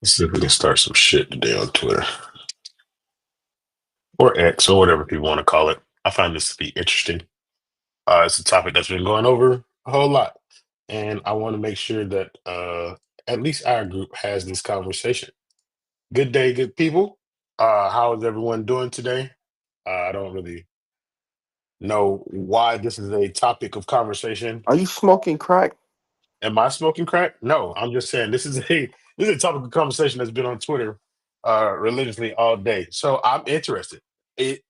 Let's see if we can start some shit today on Twitter or X or whatever people want to call it. I find this to be interesting. It's a topic that's been going over a whole lot, and I want to make sure that at least our group has this conversation. Good day, good people. How is everyone doing today? I don't really know why this is a topic of conversation. Are you smoking crack? Am I smoking crack? No, I'm just saying this is a topic of conversation that's been on Twitter religiously all day. So I'm interested. It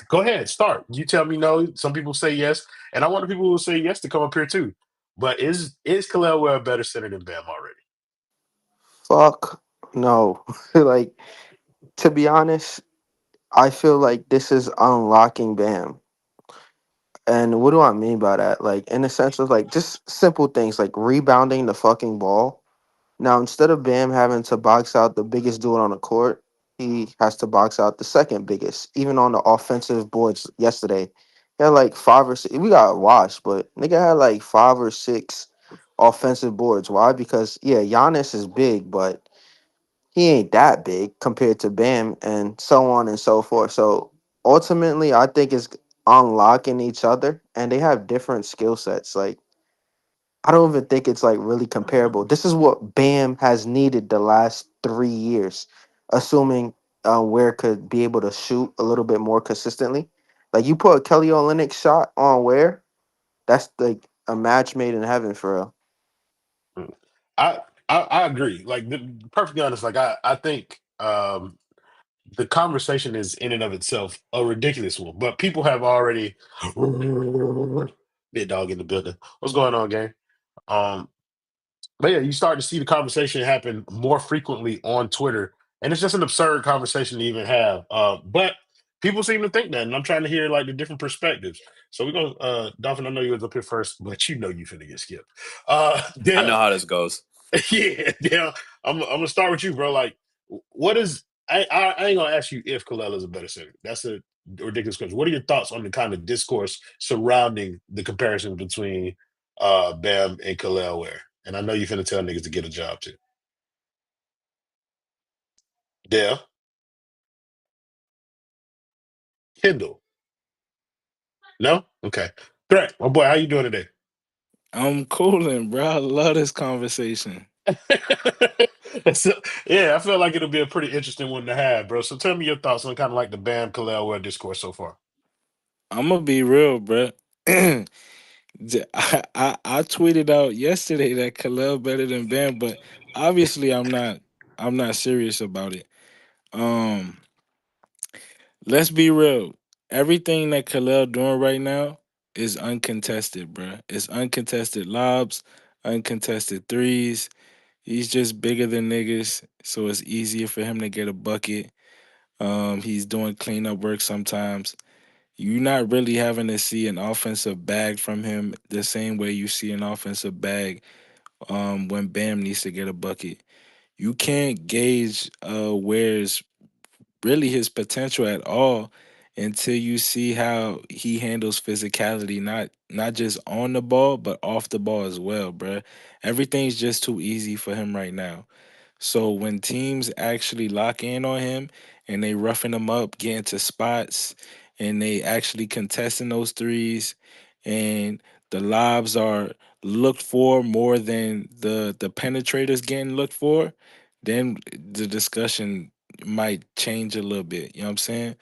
Go ahead, start. You tell me no. Some people say yes, and I want the people who say yes to come up here too. But is Khalil Ware a better center than Bam already? Fuck no. Like, to be honest, I feel like this is unlocking Bam. And what do I mean by that? Like, in the sense of like just simple things like rebounding the fucking ball. Now, instead of Bam having to box out the biggest dude on the court, he has to box out the second biggest. Even on the offensive boards yesterday, he had like five or six. We got washed, but nigga had like five or six offensive boards. Why? Because yeah, Giannis is big, but he ain't that big compared to Bam, and so on and so forth. So ultimately, I think it's unlocking each other, and they have different skill sets. Like, I don't even think it's like really comparable. This is what Bam has needed the last 3 years, assuming Ware could be able to shoot a little bit more consistently. Like, you put a Kelly Olynyk shot on Ware, that's like a match made in heaven for real. Mm. I I agree. Like perfectly honest, like I think the conversation is in and of itself a ridiculous one. But people have already big dog in the building. What's going on, gang? Um, but yeah, you start to see the conversation happen more frequently on Twitter, and it's just an absurd conversation to even have. But people seem to think that, and I'm trying to hear like the different perspectives. So we're gonna, Dolphin. I know you was up here first, but you know you finna get skipped. I know Damn, how this goes. yeah, damn. I'm gonna start with you, bro. Like, what is? I ain't gonna ask you if Kalel is a better center. That's a ridiculous question. What are your thoughts on the kind of discourse surrounding the comparison between Bam and Kalel Ware? And I know you finna tell niggas to get a job too. Dale, Kendall. No? Okay. Great. My boy, how you doing today? I'm cooling, bro. I love this conversation. So, yeah, I feel like it'll be a pretty interesting one to have, bro. So tell me your thoughts on kind of like the Bam Kalel Ware discourse so far. I'm gonna be real, bro. I tweeted out yesterday that Khalil better than Bam, but obviously I'm not. I'm not serious about it. Um, let's be real. Everything that Khalil doing right now is uncontested, bro. It's uncontested lobs, uncontested threes. He's just bigger than niggas, so it's easier for him to get a bucket. He's doing cleanup work sometimes. You're not really having to see an offensive bag from him the same way you see an offensive bag when Bam needs to get a bucket. You can't gauge where's really his potential at all until you see how he handles physicality, not just on the ball but off the ball as well, bruh. Everything's just too easy for him right now. So when teams actually lock in on him and they roughing him up, getting to spots, and they actually contesting those threes, and the lobs are looked for more than the penetrators getting looked for, then the discussion might change a little bit. You know what I'm saying?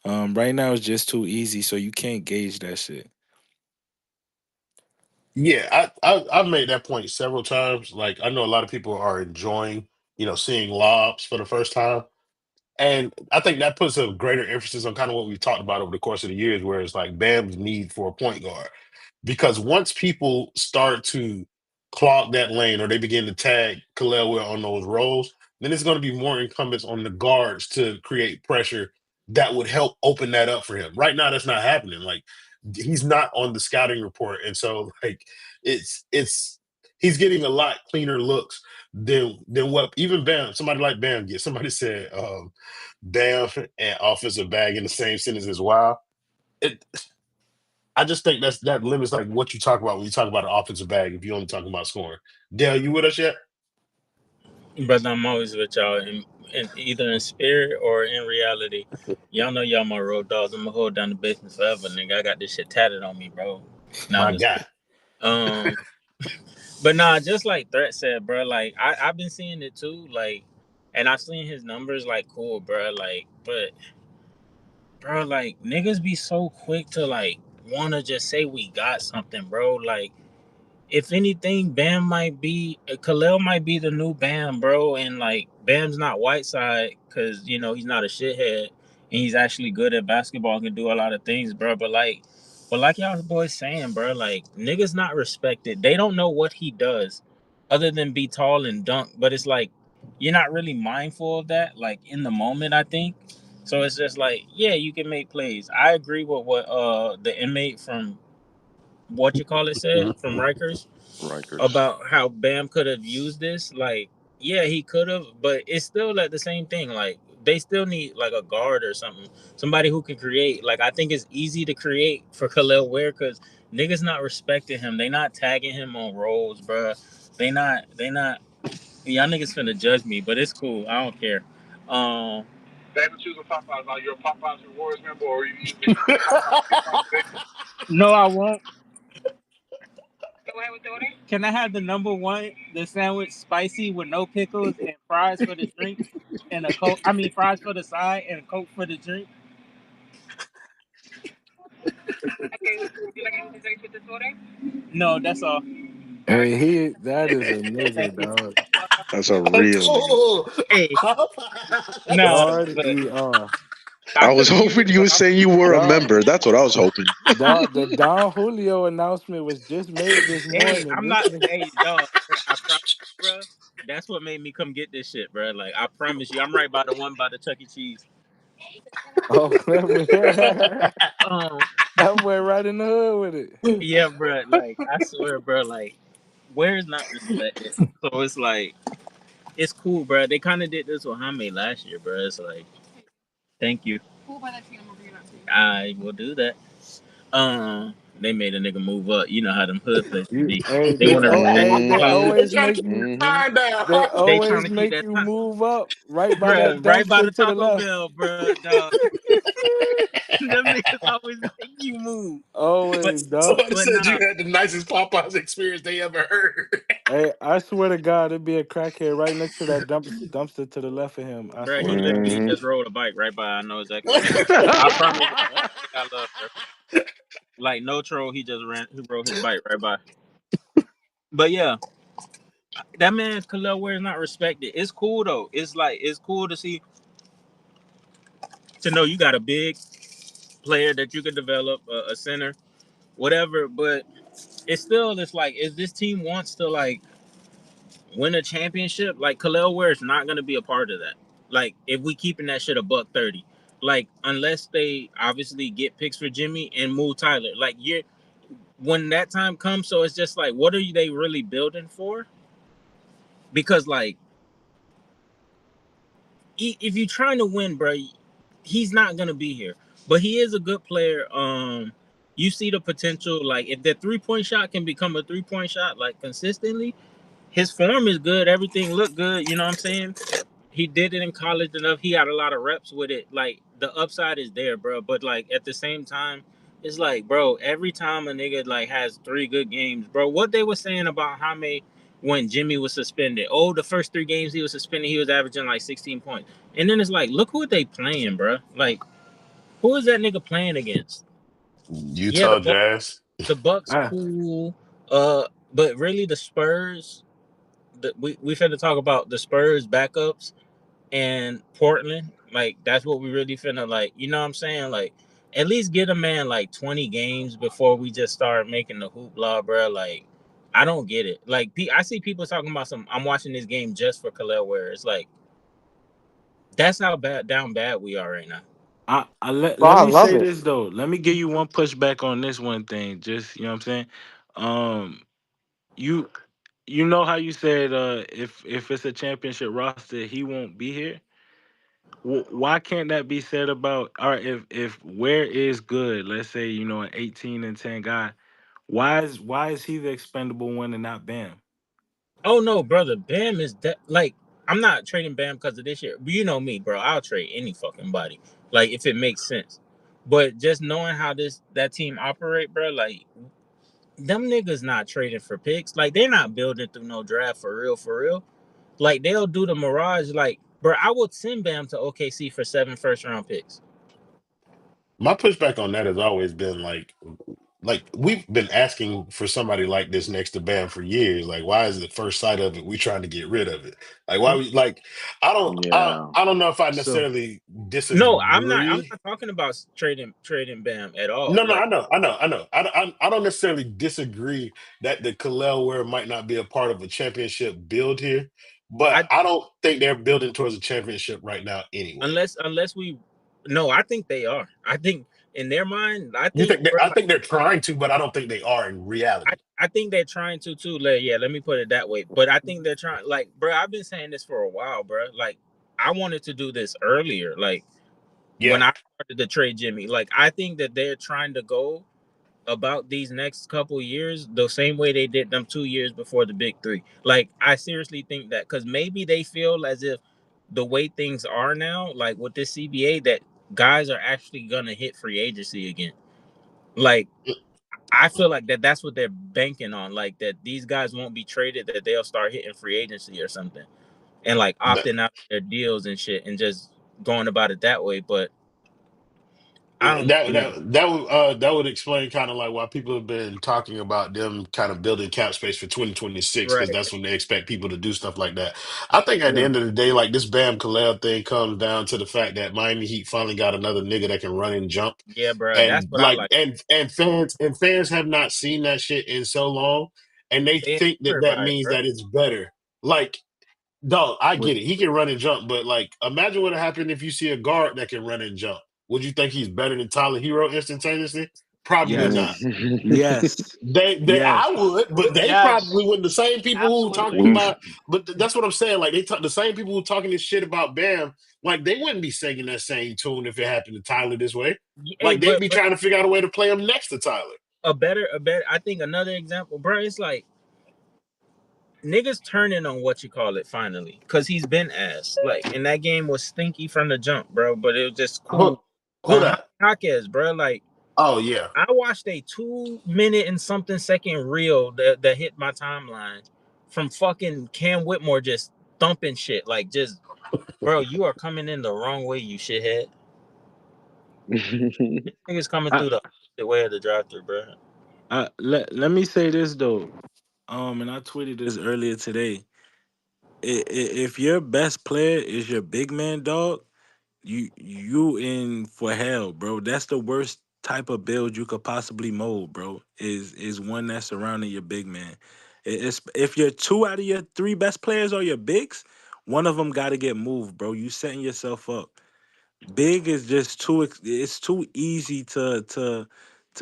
Right now it's just too easy, so you can't gauge that shit. Yeah, I've made that point several times. Like I know a lot of people are enjoying, seeing lobs for the first time. And I think that puts a greater emphasis on kind of what we've talked about over the course of the years, where it's like Bam's need for a point guard. Because once people start to clog that lane or they begin to tag Khalil on those roles, then it's going to be more incumbents on the guards to create pressure that would help open that up for him. Right now, that's not happening. Like he's not on the scouting report, and so like it's he's getting a lot cleaner looks than what even Bam, somebody like Bam gets. Somebody said Bam and offensive bag in the same sentence as wow. It, I just think that limits like what you talk about when you talk about an offensive bag if you only talking about scoring. Dale, you with us yet? Brother, I'm always with y'all in either in spirit or in reality. Y'all know y'all my road dogs. I'm gonna hold down the business forever, nigga. I got this shit tatted on me, bro. Nah, I'm My just guy. kidding. Um, but nah, just like Threat said, bro. Like I've been seeing it too. Like, and I've seen his numbers. Like, cool, bro. Like, but bro, like niggas be so quick to like wanna just say we got something, bro. Like if anything, Bam might be Khalil might be the new Bam, bro. And like Bam's not Whiteside because he's not a shithead and he's actually good at basketball and can do a lot of things, bro. But like y'all boys saying, bro, like niggas not respected. They don't know what he does other than be tall and dunk. But it's like you're not really mindful of that, like in the moment. I think so. It's just like yeah, you can make plays. I agree with what the inmate from what you call it said from Rikers Rikers. about how Bam could have used this. Like, yeah, he could have, but it's still like the same thing. Like, they still need like a guard or something, somebody who can create. Like, I think it's easy to create for Khalil Ware because niggas not respecting him. They not tagging him on rolls, bruh. They not. They not. Y'all niggas finna judge me, but it's cool. I don't care. Um. Baby choosing Popeyes. Are you a Popeyes rewards member or are you using Popeyes gift card today? No, I won't. Go ahead with the order. Can I have the number one, the sandwich spicy with no pickles and fries for the drink and a coke? I mean, fries for the side and a coke for the drink. Okay, would you like any desserts with this order? No, that's all. All right. Hey, that is a nigga, Thank you. dog. Welcome. That's a Oh, real nigga. cool. Hey, nah, Guard but ER. I I could was have used hoping it, you but would say you were a Dog, member. That's what I was hoping. the Don Julio announcement was just made this hey, morning. I'm This not. nigga, Hey, dog. I promise, bro. That's what made me come get this shit, bro. Like I promise you, I'm right by the one by the Chuck E. Cheese. oh, clever. That Um, went right in the hood with it. yeah, bro. Like I swear, bro. Like where is not respected. So it's like it's cool, bro. They kind of did this with Hame last year, bro. It's like thank you. I will do that. They made a nigga move up. You know how them hood places be. Hey, They want to respect the they clock. They always trying to make keep the you. Hmm. time down. They They trying always to keep make that you time, move up right by bro. that Right by the dumpster to the Taco left. Bell, bro. Dog. Them niggas always make you move. But Always, dog. Somebody but said you nah, had the nicest Popeyes experience they ever heard. Hey, I swear to God, it'd be a crackhead right next to that dumpster to the left of him. I bro. swear He to God. literally Hmm. just rode a bike right by. I know exactly what you're talking about. I promise you, I love, bro. Like no troll, he just ran. He rode his bike right by. But yeah, that man Khalil Ware is not respected. It's cool though. It's like it's cool to see to know you got a big player that you could develop a center, whatever. But it's like if this team wants to like win a championship, like Khalil Ware is not gonna be a part of that. Like if we keeping that shit a buck 30, like unless they obviously get picks for Jimmy and move Tyler, like you're when that time comes. So it's just like, what are they really building for? Because like if you're trying to win, bro, he's not gonna be here. But he is a good player. You see the potential. Like if the 3 point shot can become a 3 point shot, like consistently, his form is good. Everything looked good. You know what I'm saying? He did it in college enough. He got a lot of reps with it. Like the upside is there, bro. But like at the same time, it's like, bro, every time a nigga like has 3 good games, bro. What they were saying about Jaime when Jimmy was suspended. Oh, the first 3 games he was suspended, he was averaging like 16 points. And then it's like, look who they playing, bro. Like, who is that nigga playing against? Yeah, Utah Jazz. The Bucks Ah, cool. But really the Spurs. We finna talk about the Spurs backups and Portland. Like that's what we really finna like. You know what I'm saying? Like at least get a man like 20 games before we just start making the hoopla, bro. Like I don't get it. Like I see people talking about some. I'm watching this game just for Khalil Ware. It's like that's how bad we are right now. Bro, let I me love say it. this though. Let me give you one pushback on this one thing. Just you know what I'm saying. Um, you you know how you said if it's a championship roster, he won't be here. Why can't that be said about all right? If Ware is good, let's say an 18-10 guy, why is he the expendable one and not Bam? Oh no, brother, Bam is that like I'm not trading Bam because of this year. But you know me, bro. I'll trade any fucking body, like if it makes sense. But just knowing how that team operate, bro, like them niggas not trading for picks. Like they're not building through no draft for real, for real. Like they'll do the mirage. Like, bro, I would send Bam to OKC for 7 first-round picks. My pushback on that has always been like we've been asking for somebody like this next to Bam for years. Like, why is the first sight of it we trying to get rid of it? Like, why we like? Yeah. I don't know if I So necessarily No, I'm not. I'm disagree. not talking about trading Bam at all. No, no, Like, I know. I don't necessarily disagree that the Khalil Ware might not be a part of a championship build here, but I I don't think they're building towards a championship right now anyway. unless we, no, I think they are. I think in their mind, I You think, think bro, I like, think they're trying to, but I don't think they are in I, reality. I think they're trying to too. Like, yeah, let me put it that way. But I think they're trying. Like, bro, I've been saying this for a while, bro. Like, I wanted to do this earlier. Like when Yeah. I started to trade Jimmy. Like, I think that they're trying to go about these next couple years the same way they did them 2 years before the big three. Like, I seriously think that because maybe they feel as if the way things are now, like with this CBA, that guys are actually gonna hit free agency again. Like, I feel like that's what they're banking on, like that these guys won't be traded, that they'll start hitting free agency or something, and like opting out of their deals and shit, and just going about it that way. But I don't know. That would explain kind of like why people have been talking about them kind of building cap space for 2026 because Right? that's when they expect people to do stuff like that. I think at the yeah, end of the day, like this Bam Kalel thing comes down to the fact that Miami Heat finally got another nigga that can run and jump, Yeah, bro. That's and what I like like. and fans have not seen that shit in so long, and they They think that enamored that by it, means bro. that it's better. Like dog, I with get it. He can run and jump, but like, imagine what would happen if you see a guard that can run and jump. Would you think he's better than Tyler Hero instantaneously? Probably not. yes, yes, I yes, would, but they probably Yes, wouldn't. The same people who absolutely. talking We about, but that's what I'm saying. Like they talk, the same people who talking this shit about Bam, like they wouldn't be singing that same tune if it happened to Tyler this way. Hey, Like they'd be but trying to figure out a way to play him next to Tyler. a better. I think another example, bro. It's like niggas turning on what you call it finally, because he's been ass. Like, and that game was stinky from the jump, bro. But it was just Who, cool who on that? Jaquez, bro. Like, Oh yeah, I watched a 2 minute and something second reel that hit my timeline from fucking Cam Whitmore just thumping shit. Like, just bro, you are coming in the wrong way, you shithead. Niggas coming I, through the way of the drive through, bro. let me say this though. And I tweeted this earlier today. If your best player is your big man, dog, you in for hell, bro. That's the worst type of build you could possibly mold, bro. Is one that's surrounding your big man. It's if your two out of your three best players are your bigs, one of them got to get moved, bro. You setting yourself up. Big is just it's too easy to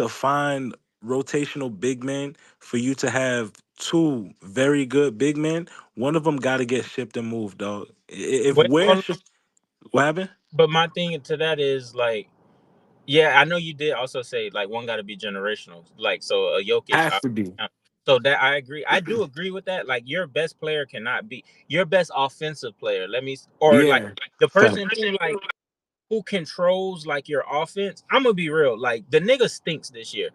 find rotational big men for you to have two very good big men. One of them got to get shipped and moved, dog. If Wait, where hold on. should what happened? But my thing to that is like, yeah, I know you did also say like one got to be generational. Like, so a Jokic. Has to be. So that I agree. I do agree with that. Like, your best player cannot be your best offensive player. Or like Yeah. the Fact. person who controls like your offense. I'm gonna be real. Like, the nigga stinks this year.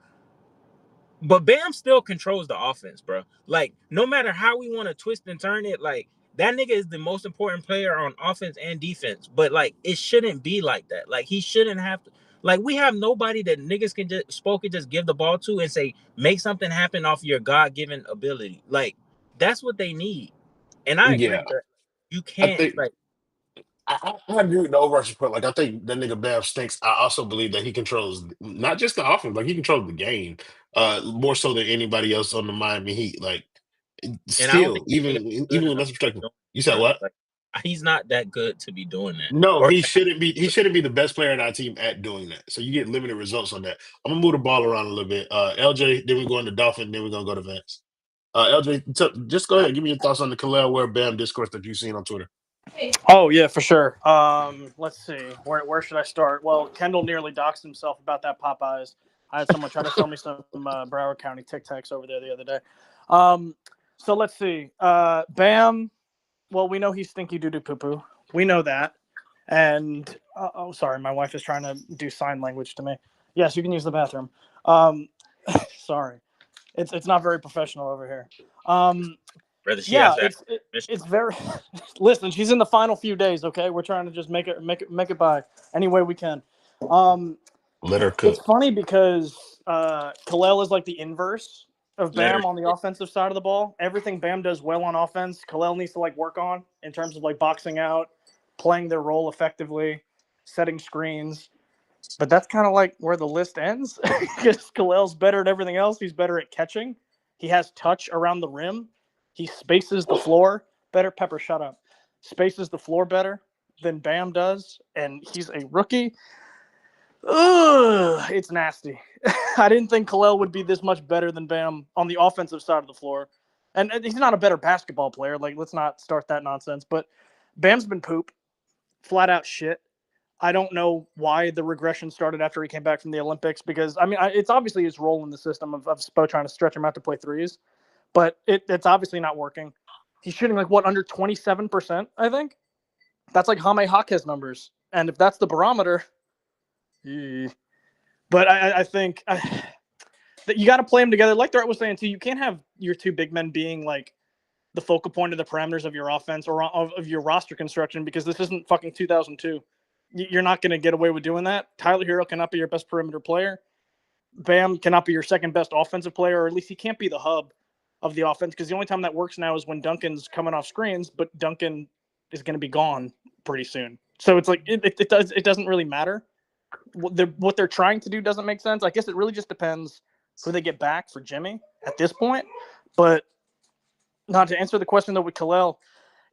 But Bam still controls the offense, bro. Like, no matter how we want to twist and turn it, like that nigga is the most important player on offense and defense. But like, it shouldn't be like that. Like, he shouldn't have to. Like, we have nobody that niggas can just give the ball to and say make something happen off your God given ability. Like, that's what they need. And I agree, yeah. bro. You I can't think like. I agree with the overarching point. Like, I think that nigga Bam stinks. I also believe that he controls not just the offense, like he controls the game, more so than anybody else on the Miami Heat. Like, And I don't still, think the nigga is even good when enough that's to perspective. be doing You it, said bro. what? Like, he's not that good to be doing that. No, Or he shouldn't be. He shouldn't be the best player in our team at doing that. So you get limited results on that. I'm gonna move the ball around a little bit. LJ, then we go into Dolphin, then we're gonna go to Vance. LJ, just go ahead. Give me your thoughts on the Khalil Ware Bam discourse that you've seen on Twitter. Oh yeah, for sure. Let's see. Where should I start? Well, Kendall nearly doxed himself about that Popeyes. I had someone try to sell me some Broward County Tic Tacs over there the other day. So let's see. Bam. Well, we know he's stinky doo doo poo poo. We know that. And sorry, my wife is trying to do sign language to me. Yes, you can use the bathroom. Sorry, it's not very professional over here. Brother, she Yeah, has that. it's very. Listen, she's in the final few days. Okay, we're trying to just make it by any way we can. Let her It's cook. funny because Kalel is like the inverse of Let her. Bam on the offensive side of the ball. Everything Bam does well on offense, Kalel needs to like work on in terms of like boxing out, playing their role effectively, setting screens. But that's kind of like where the list ends because Kalel's better at everything else. He's better at catching. He has touch around the rim. He spaces the floor better. Pepper, shut up. Spaces the floor better than Bam does, and he's a rookie. Ugh, it's nasty. I didn't think Kalel would be this much better than Bam on the offensive side of the floor. And he's not a better basketball player. Like, let's not start that nonsense. But Bam's been poop, flat out shit. I don't know why the regression started after he came back from the Olympics because, I mean, it's obviously his role in the system of Spo trying to stretch him out to play threes. But it's obviously not working. He's shooting like, what, under 27%, I think? That's like Jaime Jaquez numbers. And if that's the barometer, but I think that you got to play them together. Like Threat was saying too, you can't have your two big men being like the focal point of the parameters of your offense or of your roster construction because this isn't fucking 2002. You're not going to get away with doing that. Tyler Hero cannot be your best perimeter player. Bam cannot be your second best offensive player, or at least he can't be the hub of the offense because the only time that works now is when Duncan's coming off screens, but Duncan is going to be gone pretty soon. So it's like it doesn't really matter. What they're trying to do doesn't make sense. I guess it really just depends who they get back for Jimmy at this point. But not to answer the question though with Kalel,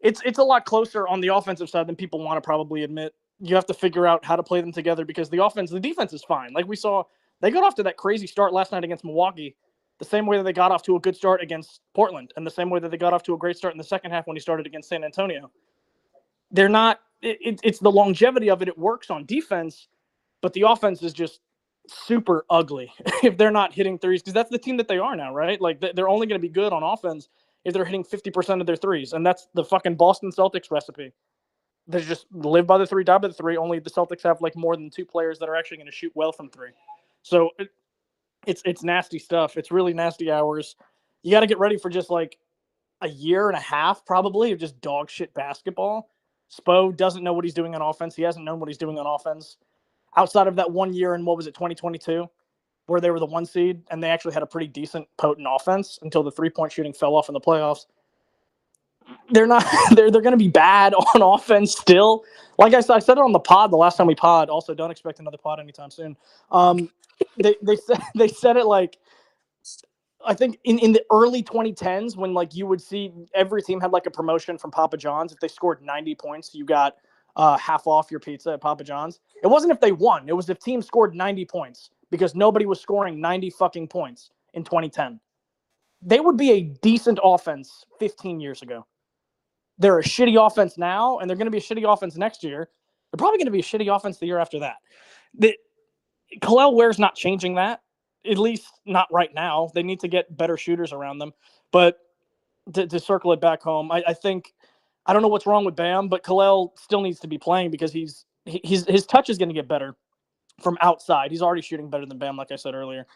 it's a lot closer on the offensive side than people want to probably admit. You have to figure out how to play them together because the defense is fine. Like we saw, they got off to that crazy start last night against Milwaukee, the same way that they got off to a good start against Portland, and the same way that they got off to a great start in the second half when he started against San Antonio. They're not. It's the longevity of it. It works on defense. But the offense is just super ugly if they're not hitting threes because that's the team that they are now, right? Like they're only going to be good on offense if they're hitting 50% of their threes, and that's the fucking Boston Celtics recipe. They just live by the three, die by the three. Only the Celtics have like more than two players that are actually going to shoot well from three. So it's nasty stuff. It's really nasty hours. You got to get ready for just like a year and a half probably of just dog shit basketball. Spo doesn't know what he's doing on offense. He hasn't known what he's doing on offense. Outside of that 1 year in, 2022, where they were the 1 seed and they actually had a pretty decent, potent offense until the three-point shooting fell off in the playoffs. They're not. They're going to be bad on offense still. Like I said it on the pod the last time we pod. Also, don't expect another pod anytime soon. They said it like I think in the early 2010s when like you would see every team had like a promotion from Papa John's. If they scored 90 points, you got half off your pizza at Papa John's. It wasn't if they won. It was if teams scored 90 points because nobody was scoring 90 fucking points in 2010. They would be a decent offense 15 years ago. They're a shitty offense now, and they're going to be a shitty offense next year. They're probably going to be a shitty offense the year after that. Kalel Ware's not changing that, at least not right now. They need to get better shooters around them. But to circle it back home, I think I don't know what's wrong with Bam, but Kalel still needs to be playing because his touch is going to get better from outside. He's already shooting better than Bam, like I said earlier.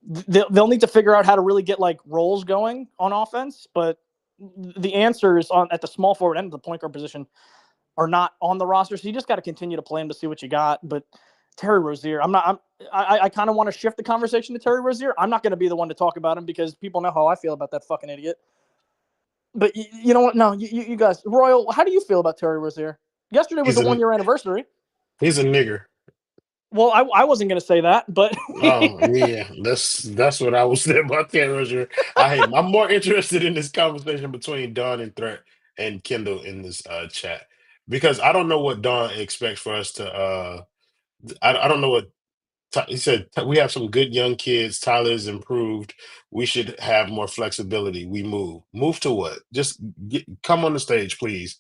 They'll need to figure out how to really get like rolls going on offense, but the answers at the small forward end of the point guard position are not on the roster. So you just got to continue to play him to see what you got. But Terry Rozier, I kind of want to shift the conversation to Terry Rozier. I'm not going to be the one to talk about him because people know how I feel about that fucking idiot. But you know what? No, you guys, Royal, how do you feel about Terry Rozier? Yesterday was the 1 year anniversary. He's a nigger. Well, I wasn't going to say that, but oh yeah, that's what I was saying about Terry Rozier. I'm more interested in this conversation between Don and Threat and Kendall in this chat because I don't know what Don expects for us to. I don't know what he said. We have some good young kids. Tyler's improved. We should have more flexibility. We move to what? Just come on the stage, please.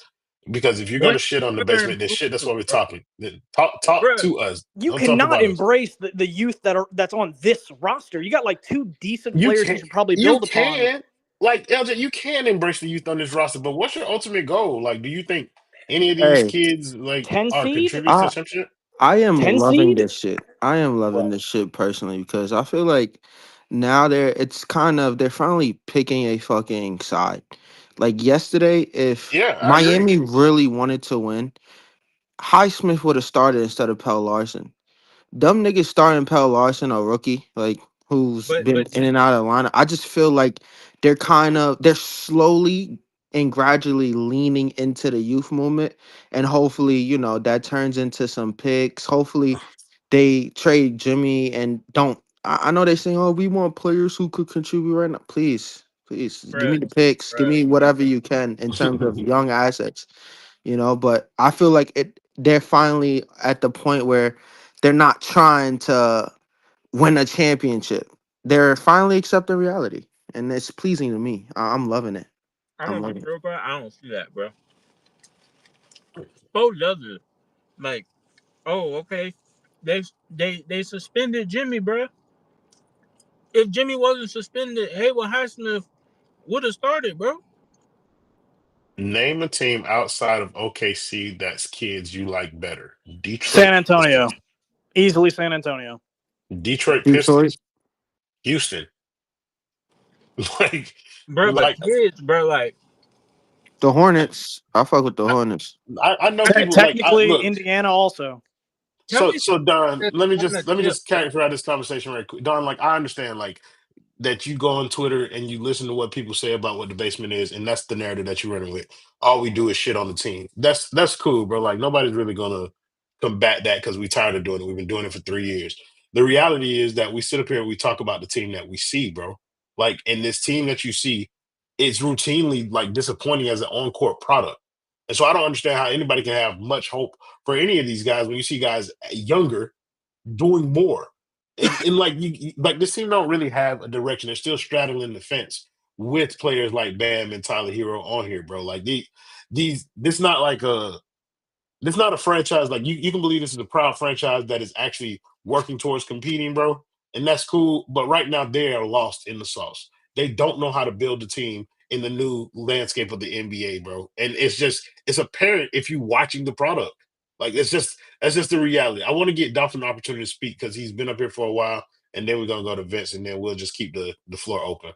Because if you're gonna shit on the basement, then shit. That's why we're talking. Talk to us. You Don't talk cannot about embrace the youth that's on this roster. You got like two decent players you should probably You build upon. like LJ, you can embrace the youth on this roster, but what's your ultimate goal? Like, do you think any of these Hey, kids like 10 are seed? contributes to I some shit? I am 10 loving seed? this shit. I am loving Right. this shit personally because I feel like now it's kind of they're finally picking a fucking side. Like yesterday, if Yeah, I agree. Miami really wanted to win, Highsmith would have started instead of Pell Larson. Dumb niggas starting Pell Larson, a rookie, like who's been But in and out of the lineup. I just feel like they're slowly and gradually leaning into the youth movement, and hopefully, that turns into some picks. Hopefully, they trade Jimmy and don't. I know they saying, "Oh, we want players who could contribute right now." Please, please, give bruh, me the picks. Give bruh, me whatever you can in terms of young assets. But I feel like they're finally at the point where they're not trying to win a championship. They're finally accepting reality, and it's pleasing to me. I'm loving it. I'm I'm gonna be loving it. real, bro. I don't see that, bro. Bo does it. Like, oh, okay. They suspended Jimmy, bro. If Jimmy wasn't suspended, Haywood Highsmith would have started, bro. Name a team outside of OKC that's kids you like better. San Detroit Antonio. Pistons. Easily San Antonio. Detroit Detroit, Pistons. Houston. like, Bro, but like kids, bro, like, the Hornets. I fuck with the Hornets. I know people like I Technically, look. Indiana also. tell So me so Don, something on the let me tip. just characterize this conversation right quick. Don, like I understand like that you go on Twitter and you listen to what people say about what the basement is, and that's the narrative that you're running with. All we do is shit on the team. That's cool, bro. Like nobody's really gonna combat that because we're tired of doing it. We've been doing it for 3 years. The reality is that we sit up here and we talk about the team that we see, bro. Like, in this team that you see, it's routinely like disappointing as an on-court product. And so I don't understand how anybody can have much hope for any of these guys when you see guys younger doing more. And like like this team don't really have a direction. They're still straddling the fence with players like Bam and Tyler Hero on here, bro. Like this not like a this not a franchise like you can believe this is a proud franchise that is actually working towards competing, bro. And that's cool. But right now they are lost in the sauce. They don't know how to build a team in the new landscape of the NBA, bro. And it's apparent if you watching the product. Like that's just the reality. I want to get Dolphin an opportunity to speak because he's been up here for a while, and then we're gonna go to Vince, and then we'll just keep the floor open.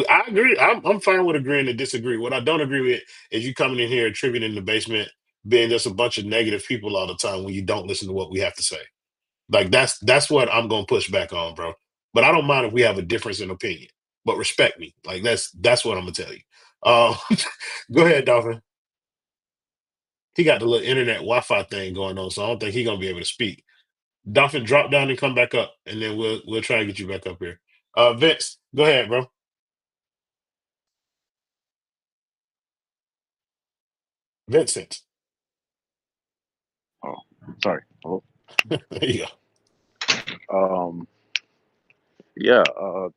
I agree. I'm fine with agreeing to disagree. What I don't agree with is you coming in here attributing the basement being just a bunch of negative people all the time when you don't listen to what we have to say. Like that's what I'm gonna push back on, bro. But I don't mind if we have a difference in opinion. But respect me. Like that's what I'm gonna tell you. Uh, go ahead, Dolphin. He got the little internet Wi-Fi thing going on, so I don't think he's gonna be able to speak. Dolphin, drop down and come back up, and then we'll try and get you back up here. Vince, go ahead, bro. Vincent. Oh, sorry. Oh, There you go. um, yeah.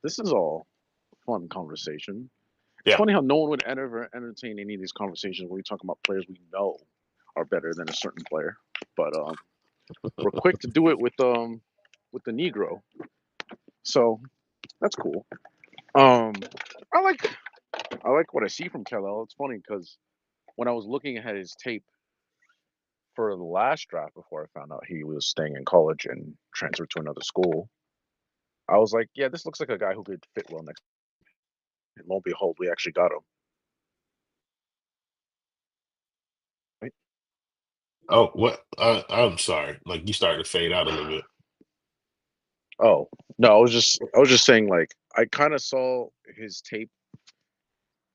This is all fun conversation. It's Yeah. funny how no one would ever entertain any of these conversations where we talk about players we know are better than a certain player, but we're quick to do it with the Negro. So that's cool. Um, I like I like what I see from Kellel. It's funny because when I was looking at his tape for the last draft before I found out he was staying in college and transferred to another school, I was like, yeah, this looks like a guy who could fit well next. And lo and behold, we actually got him. Right? Oh, what? I'm sorry. Like you started to fade out a little bit. Oh no, I was just saying like I kind of saw his tape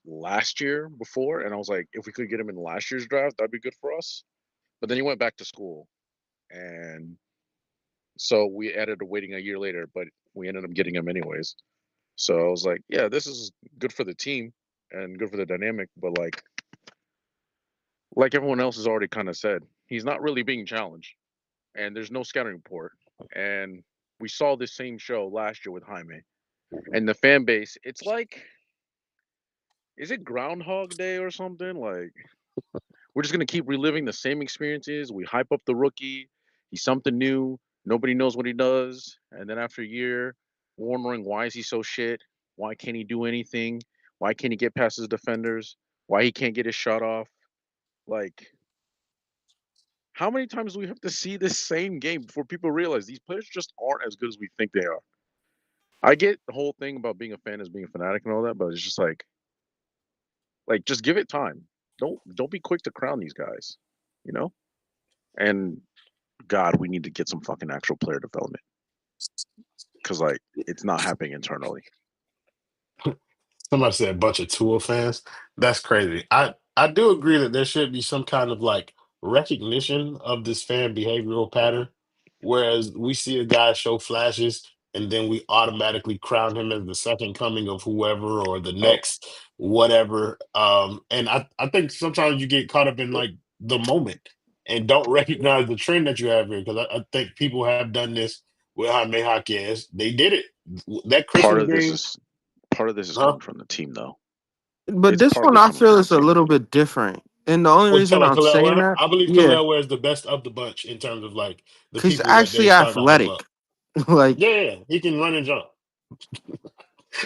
last year before, and I was like, if we could get him in last year's draft, that'd be good for us. But then he went back to school, and so we ended up waiting a year later, but we ended up getting him anyways. So I was like, yeah, this is good for the team and good for the dynamic, but like everyone else has already kind of said, he's not really being challenged, and there's no scouting report. And we saw this same show last year with Jaime, and the fan base. It's like, is it Groundhog Day or something? Like we're just gonna keep reliving the same experiences. We hype up the rookie. He's something new. Nobody knows what he does, and then after a year, we're wondering why is he so shit? Why can't he do anything? Why can't he get past his defenders? Why he can't get his shot off? Like, how many times do we have to see this same game before people realize these players just aren't as good as we think they are? I get the whole thing about being a fan is being a fanatic and all that, but it's just like just give it time. Don't be quick to crown these guys, you know? And God, we need to get some fucking actual player development because like it's not happening internally. Somebody said a bunch of Tua fans. That's crazy. I do agree that there should be some kind of like recognition of this fan behavioral pattern. Whereas we see a guy show flashes and then we automatically crown him as the second coming of whoever or the Oh, next whatever. And I think sometimes you get caught up in like the moment and don't recognize the trend that you have here. Because I think people have done this with Jaime Jaquez. They did it. That part Christmas of this game, is part of this is huh? coming from the team though. But It's this one partly I coming feel from the is a team. little bit different. And the only What you talking reason about, I'm Khalil saying Ware? that, I believe yeah, Khalil Ware is the best of the bunch in terms of like the he's people that actually they're starting to hype athletic. up. Like, Yeah, yeah, he can run and jump.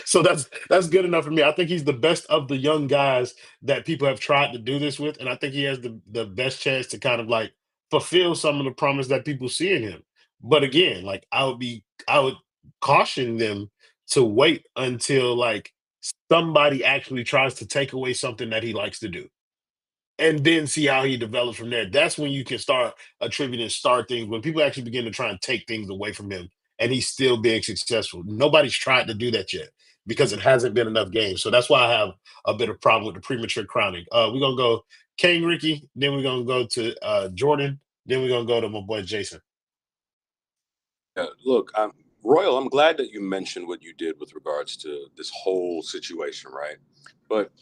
So that's good enough for me. I think he's the best of the young guys that people have tried to do this with, and I think he has the best chance to kind of like fulfill some of the promise that people see in him. But again, like I would caution them to wait until like somebody actually tries to take away something that he likes to do and then see how he develops from there. That's when you can start attributing star things. When people actually begin to try and take things away from him, and he's still being successful. Nobody's tried to do that yet because it hasn't been enough games. So that's why I have a bit of problem with the premature crowning. We're gonna go King Ricky, then we're gonna go to Jordan, then we're gonna go to my boy Jason. Look, Royal, I'm glad that you mentioned what you did with regards to this whole situation, right? But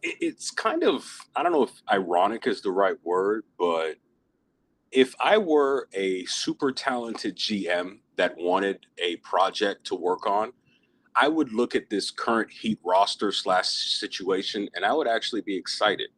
it's kind of, I don't know if ironic is the right word, but if I were a super talented GM that wanted a project to work on, I would look at this current Heat roster slash situation and I would actually be excited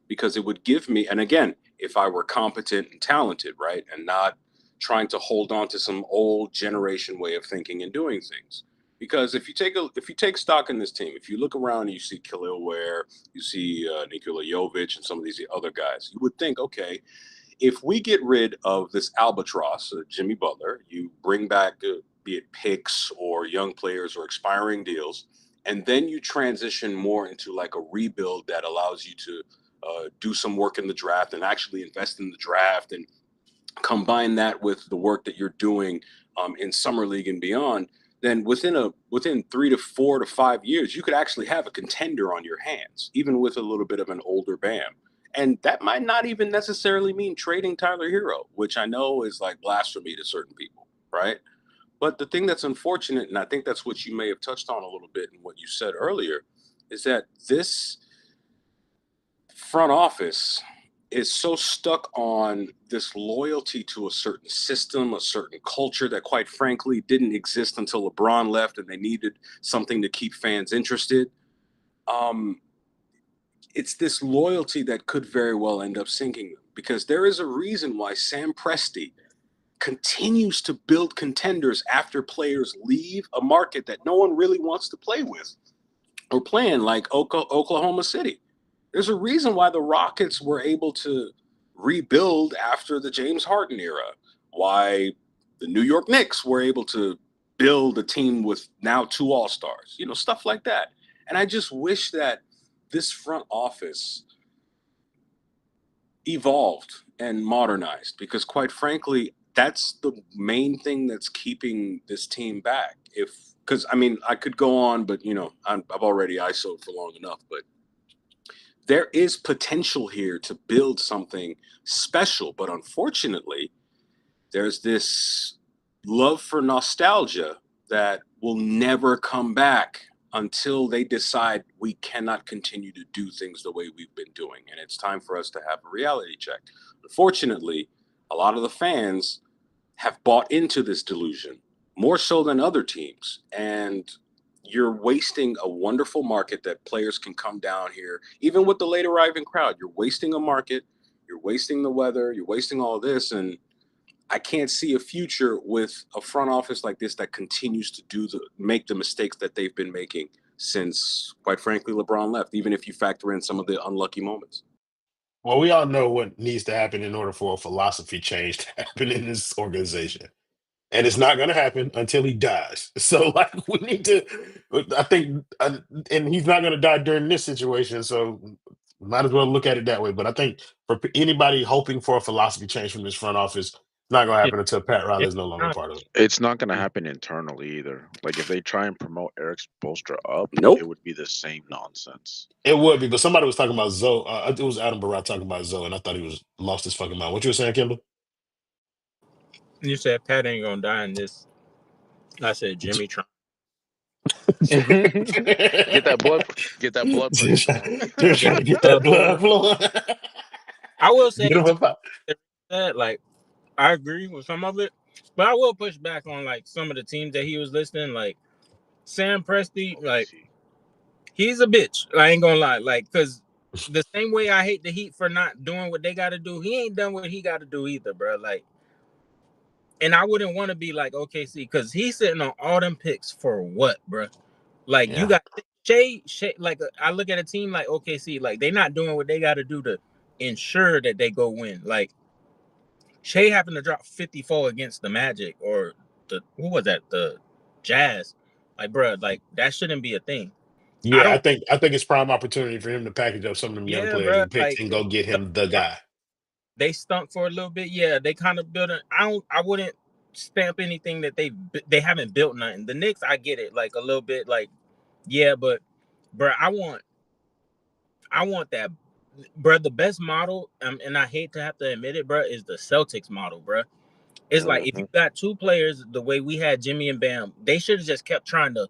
because it would give me, and again, if I were competent and talented, right, and not trying to hold on to some old generation way of thinking and doing things. Because if you take stock in this team, if you look around and you see Khalil Ware, you see Nikola Jovic and some of these other guys, you would think, okay, if we get rid of this albatross, Jimmy Butler, you bring back, be it picks or young players or expiring deals, and then you transition more into like a rebuild that allows you to do some work in the draft and actually invest in the draft and combine that with the work that you're doing in summer league and beyond, then within 3 to 4 to 5 years, you could actually have a contender on your hands, even with a little bit of an older Bam. And that might not even necessarily mean trading Tyler Hero, which I know is like blasphemy to certain people, right? But the thing that's unfortunate, and I think that's what you may have touched on a little bit in what you said earlier, is that this front office is so stuck on this loyalty to a certain system, a certain culture that, quite frankly, didn't exist until LeBron left and they needed something to keep fans interested. Um, it's this loyalty that could very well end up sinking them because there is a reason why Sam Presti continues to build contenders after players leave a market that no one really wants to play with or playing, like Oklahoma City. There's a reason why the Rockets were able to rebuild after the James Harden era, why the New York Knicks were able to build a team with now two All-Stars, stuff like that. And I just wish that this front office evolved and modernized because, quite frankly, that's the main thing that's keeping this team back. Because I mean, I could go on, but I've already ISO'd for long enough. But there is potential here to build something special. But unfortunately, there's this love for nostalgia that will never come back until they decide we cannot continue to do things the way we've been doing. And it's time for us to have a reality check. Unfortunately, a lot of the fans have bought into this delusion more so than other teams. And you're wasting a wonderful market that players can come down here, even with the late arriving crowd. You're wasting a market, you're wasting the weather, you're wasting all this. And I can't see a future with a front office like this that continues to make the mistakes that they've been making since, quite frankly, LeBron left, even if you factor in some of the unlucky moments. Well, we all know what needs to happen in order for a philosophy change to happen in this organization. And it's not going to happen until he dies. So, like, we need to, I think, and he's not going to die during this situation. So, might as well look at it that way. But I think for anybody hoping for a philosophy change from this front office, it's not going to happen until Pat Riley It's is no longer a not. part of it. It's not going to happen internally either. Like if they try and promote Eric Spoelstra up, Nope. it would be the same nonsense. It would be, but somebody was talking about Zoe. It was Adam Barat talking about Zoe, and I thought he was lost his fucking mind. What you were saying, Kimber? You said Pat ain't gonna die in this. I said Jimmy Trump. Get that blood pressure Just going. trying to get that blood flowing. I will say, Get him up out. that like I agree with some of it, but I will push back on like some of the teams that he was listing, like Sam Presti. Like he's a bitch. I ain't gonna lie, like because the same way I hate the Heat for not doing what they got to do, he ain't done what he got to do either, bro. Like, and I wouldn't want to be like OKC because he's sitting on all them picks for what, bro? Like you Yeah. got Shea. Like I look at a team like OKC, like they not doing what they got to do to ensure that they go win. Like Shea happened to drop 54 against the Magic or who was that? The Jazz. Like, bro, like that shouldn't be a thing. Yeah, I think it's prime opportunity for him to package up some of them young Yeah, players bro. and picks Like and go get him the guy. they stunk for a little bit. Yeah, they kind of built. I wouldn't stamp anything that they haven't built nothing. The Knicks, I get it, like a little bit, like yeah, but bro, I want that, bro. The best model, and I hate to have to admit it, bro, is the Celtics model, bro. It's like if you got two players the way we had Jimmy and Bam, they should have just kept trying to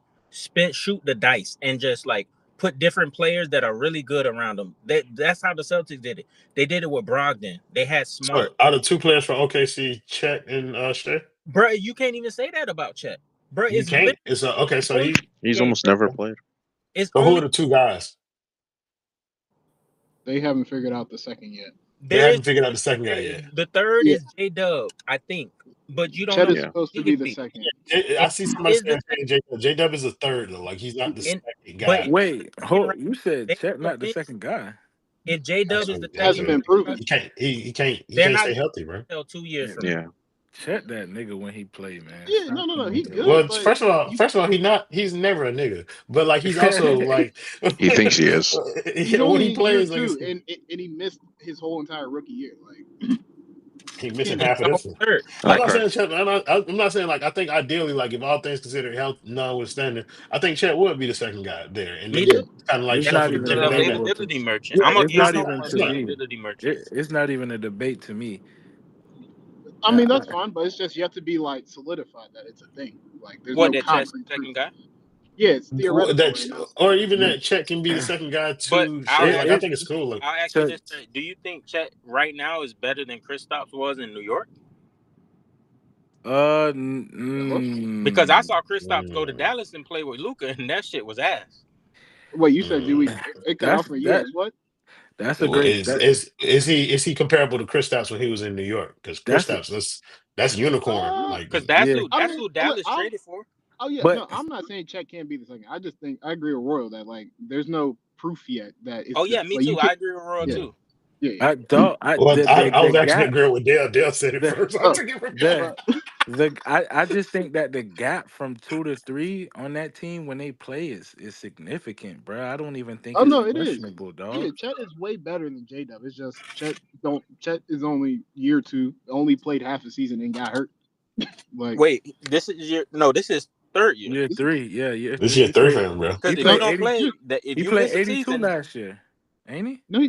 shoot the dice and just like put different players that are really good around them. That's how the Celtics did it. They did it with Brogdon. They had So Smart. out of two players from OKC, Chet and Shea, Bro, you can't even say that about Chet. Bro, you it's can't. literally It's okay. So only He's game. almost never played. It's so who are only the two guys? They haven't figured out the second yet. They there is haven't figured out the second guy yet. the third Yeah, is J-Dub, I think. But you don't Chet know is Yeah. supposed who to he be could the be. second. I And see he somebody is the saying J Dub is a third though. Like he's not the and second but guy. Wait, right, you said they Chet will not the win second guy. if J-Dub That's is what the It second hasn't been proven. he they're can't not stay going healthy, bro. until 2 years Yeah, from now. Yeah. Chet that nigga when he played, man. Yeah, Stop no, playing he's with that good, Well, but you first of all, he's never a nigga. But like he's also nigga. like He thinks he is. he's when only he in year plays, like two, and he missed his whole entire rookie year. Like he you missing can't He's do half of the this one. third. I'm Like not Okay. saying Chet. I'm not saying like I think ideally, like if all things considered, health notwithstanding, I think Chet would be the second guy there, and me they Yeah, too. just kind of like It's And not shuffle the he's even an chips around that. debatable to. availability merchant. Yeah, It's I'm not it's an not. even It's to not. me. availability merchant. It's not even a debate to me. I I, mean I, that's fine, but it's just yet to be like solidified that it's a thing. Like there's What no that Chet's concrete the proof. second guy? Yeah, it's theoretical That right now. or even mm, that Chet can be the second guy But to I'll Shea. it, Like ask I it think it's cool. Like I'll ask you to, this: do you think Chet right now is better than Kristaps was in New York? Hello? Because I saw Kristaps go to mm, Dallas and play with Luca, and that shit was ass. Wait, you said do mm. we? It cut that's off for you that as what? that's a Well, great that is he comparable to Kristaps when he was in New York? Because that's Kristaps, that's unicorn. Uh, Like Because yeah. I that's mean, who look, Dallas traded for. oh yeah, But no, I'm not saying Chet can't be the second. I just think I agree with Royal that like there's no proof yet that it's Oh yeah, me like you too. I can't. agree with Roy Yeah, mm. too. yeah. Well, I the was actually gap agreeing with Dale. Dale said it the first. I Oh, took it from the well, I just think that the gap from 2 to 3 on that team when they play is significant, bro. I don't even think oh it's no, it is. questionable, Yeah, dog. Chet is way better than J Dub. It's just Chet is only year two, only played half the season and got hurt. Like Wait, this is third year. Year this, 3, yeah, year this 3. year three for him, bro. He Because if you no, played don't 80. play, year, that if He you played miss a 82 season, last year, ain't he? no,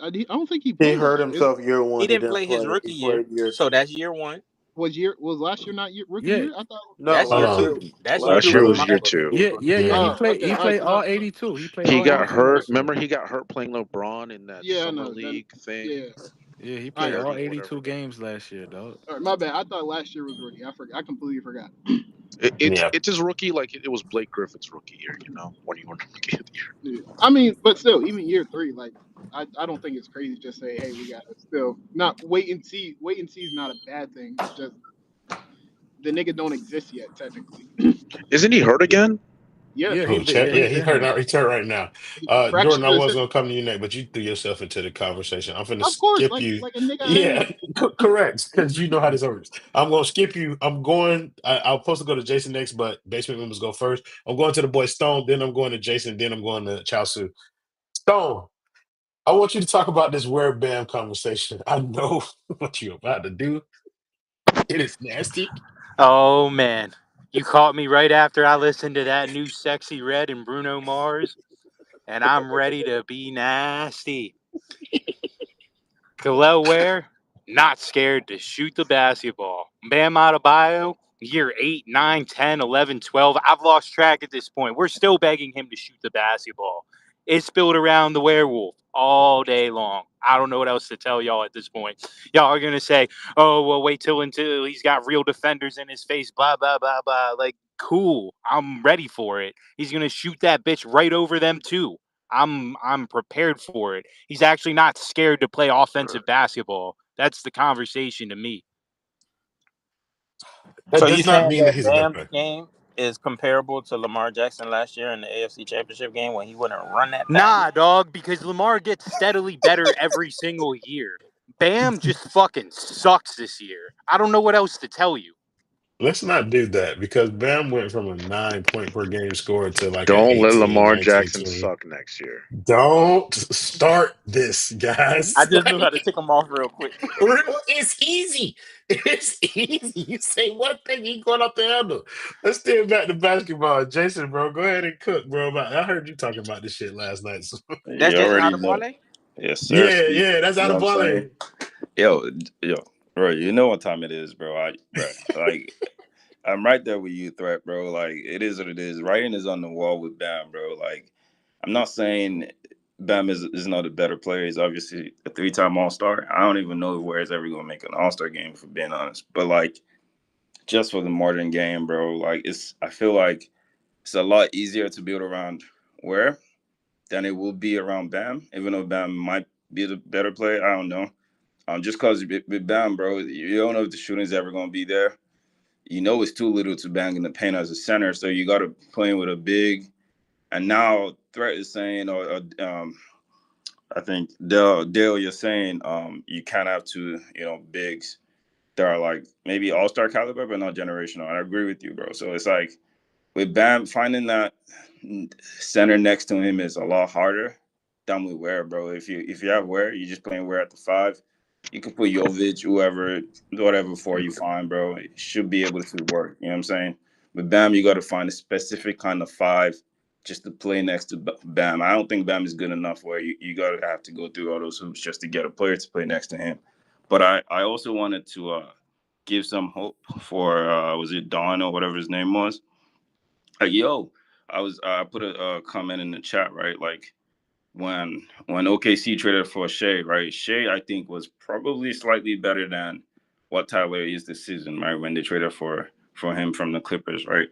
I don't think he He played hurt last year. himself year he one. He didn't didn't play his play. rookie He year, played year so two. that's year one. Was last year not rookie Yeah, year? I thought. That's No, Hold year on. two. That's year last two year in was my year book. two. yeah. Yeah. He Oh, played. okay. He All right. played So all not. 82. He played He all got 82 hurt. last year. Remember, he got hurt playing LeBron in that Yeah, I summer know. Then league thing. yeah. Yeah, he All played right. all 30 whatever. 82 games last year, dog. All right. My bad. I thought last year was rookie. I forgot. I completely forgot. Yeah. It's his rookie, like it was Blake Griffin's rookie year, when you were rookie of the year. Yeah. I mean, but still, even year three, like I don't think it's crazy to just say, hey, we got to still not wait and see. Wait and see is not a bad thing. It's just the nigga don't exist yet technically. Isn't he hurt again? Yeah, Yeah, Oh, Chet, yeah, he yeah, he been hurt hurt. now. He's hurt right now. he Jordan, I fractured his was hip. gonna come to you next, but you threw yourself into the conversation. I'm finna Of course, skip you. like a nigga I am. Yeah, correct, because you know how this works. I'm gonna skip you. I'm going. I was supposed to go to Jason next, but basement members go first. I'm going to the boy Stone, then I'm going to Jason, then I'm going to Chow Su. Stone, I want you to talk about this where Bam conversation. I know what you're about to do. It is nasty. Oh man, you caught me right after I listened to that new "Sexy Red" and Bruno Mars, and I'm ready to be nasty. Khalil Ware, not scared to shoot the basketball. Bam Adebayo, year 8, 9, 10, 11, 12. I've lost track at this point. We're still begging him to shoot the basketball. It's built around the werewolf all day long. I don't know what else to tell y'all at this point. Y'all are going to say, oh, well, wait till until he's got real defenders in his face, blah, blah, blah, blah. Like, cool. I'm ready for it. He's going to shoot that bitch right over them, too. I'm prepared for it. He's actually not scared to play offensive basketball. That's the conversation to me. That So you does not saying mean that that he's a better Bam's player. game is comparable to Lamar Jackson last year in the AFC Championship game when he wouldn't run that fast? Nah, dog, because Lamar gets steadily better every single year. Bam just fucking sucks this year. I don't know what else to tell you. Let's not do that because Bam went from a 9 point per game score to like a Don't let 18, Lamar 19, Jackson 20. suck next year. Don't start this, I guys. just knew how Like, to tick him off real quick. it's easy. It's easy. You say one thing, he going off the handle. Let's steer back to basketball. Jason, bro, go ahead and cook, bro. I heard you talking about this shit last night. So. That's You Jason already know. Adebawale? Yes, sir. Yeah, Ski. yeah, that's You out know of what I'm saying? volley. Yo, bro. You know what time it is, bro. Bro. Like, I'm right there with you, threat, bro. Like, it is what it is. Writing is on the wall with Bam, bro. Like, I'm not saying Bam is not a better player. He's obviously a 3-time All Star. I don't even know where he's ever gonna make an All Star game, for being honest. But like, just for the modern game, bro. Like, I feel like it's a lot easier to build around where than it will be around Bam. Even though Bam might be the better player, I don't know. Just because with Bam, bro, you don't know if the shooting's ever gonna be there. You know it's too little to bang in the paint as a center, so you got to play with a big. And now Threat is saying, or I think Dale, you're saying you can't have two, bigs that are like maybe all star caliber, but not generational. I agree with you, bro. So it's like with Bam, finding that center next to him is a lot harder than with Ware, bro. If you have Ware, you're just playing Ware at the 5. You can put Jovic, whoever, whatever for you, fine, bro. It should be able to work. You know what I'm saying? With Bam, you got to find a specific kind of 5 just to play next to Bam. I don't think Bam is good enough where you got to have to go through all those hoops just to get a player to play next to him. But I also wanted to give some hope for was it Don or whatever his name was. Like, yo, I put a comment in the chat, right? Like when OKC traded for Shea, right? Shea, I think, was probably slightly better than what Tyler is this season, right? When they traded for him from the Clippers, right?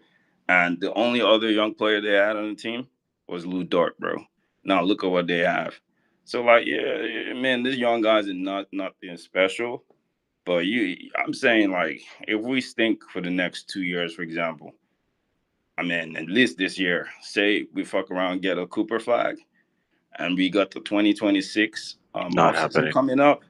And the only other young player they had on the team was Lou Dort, bro. Now look at what they have. So like, yeah, man, this young guys are nothing special. But I'm saying, like, if we think for the next 2 years, for example, I mean, at least this year, say we fuck around, get a Cooper flag, and we got the 2026 Not offseason happening. coming up.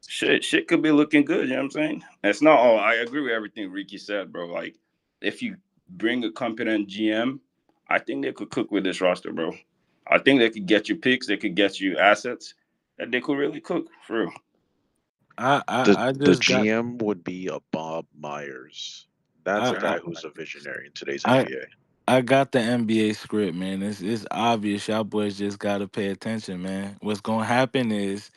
Shit could be looking good. You know what I'm saying? It's not all. I agree with everything Ricky said, bro. Like, if you bring a competent GM, I think they could cook with this roster, bro. I think they could get you picks, they could get you assets, and they could really cook for real. I The just got GM would be a Bob Myers. That's a I guy who's a visionary in today's I NBA. I got the NBA script, man. It's obvious y'all boys just gotta pay attention, man. What's gonna happen is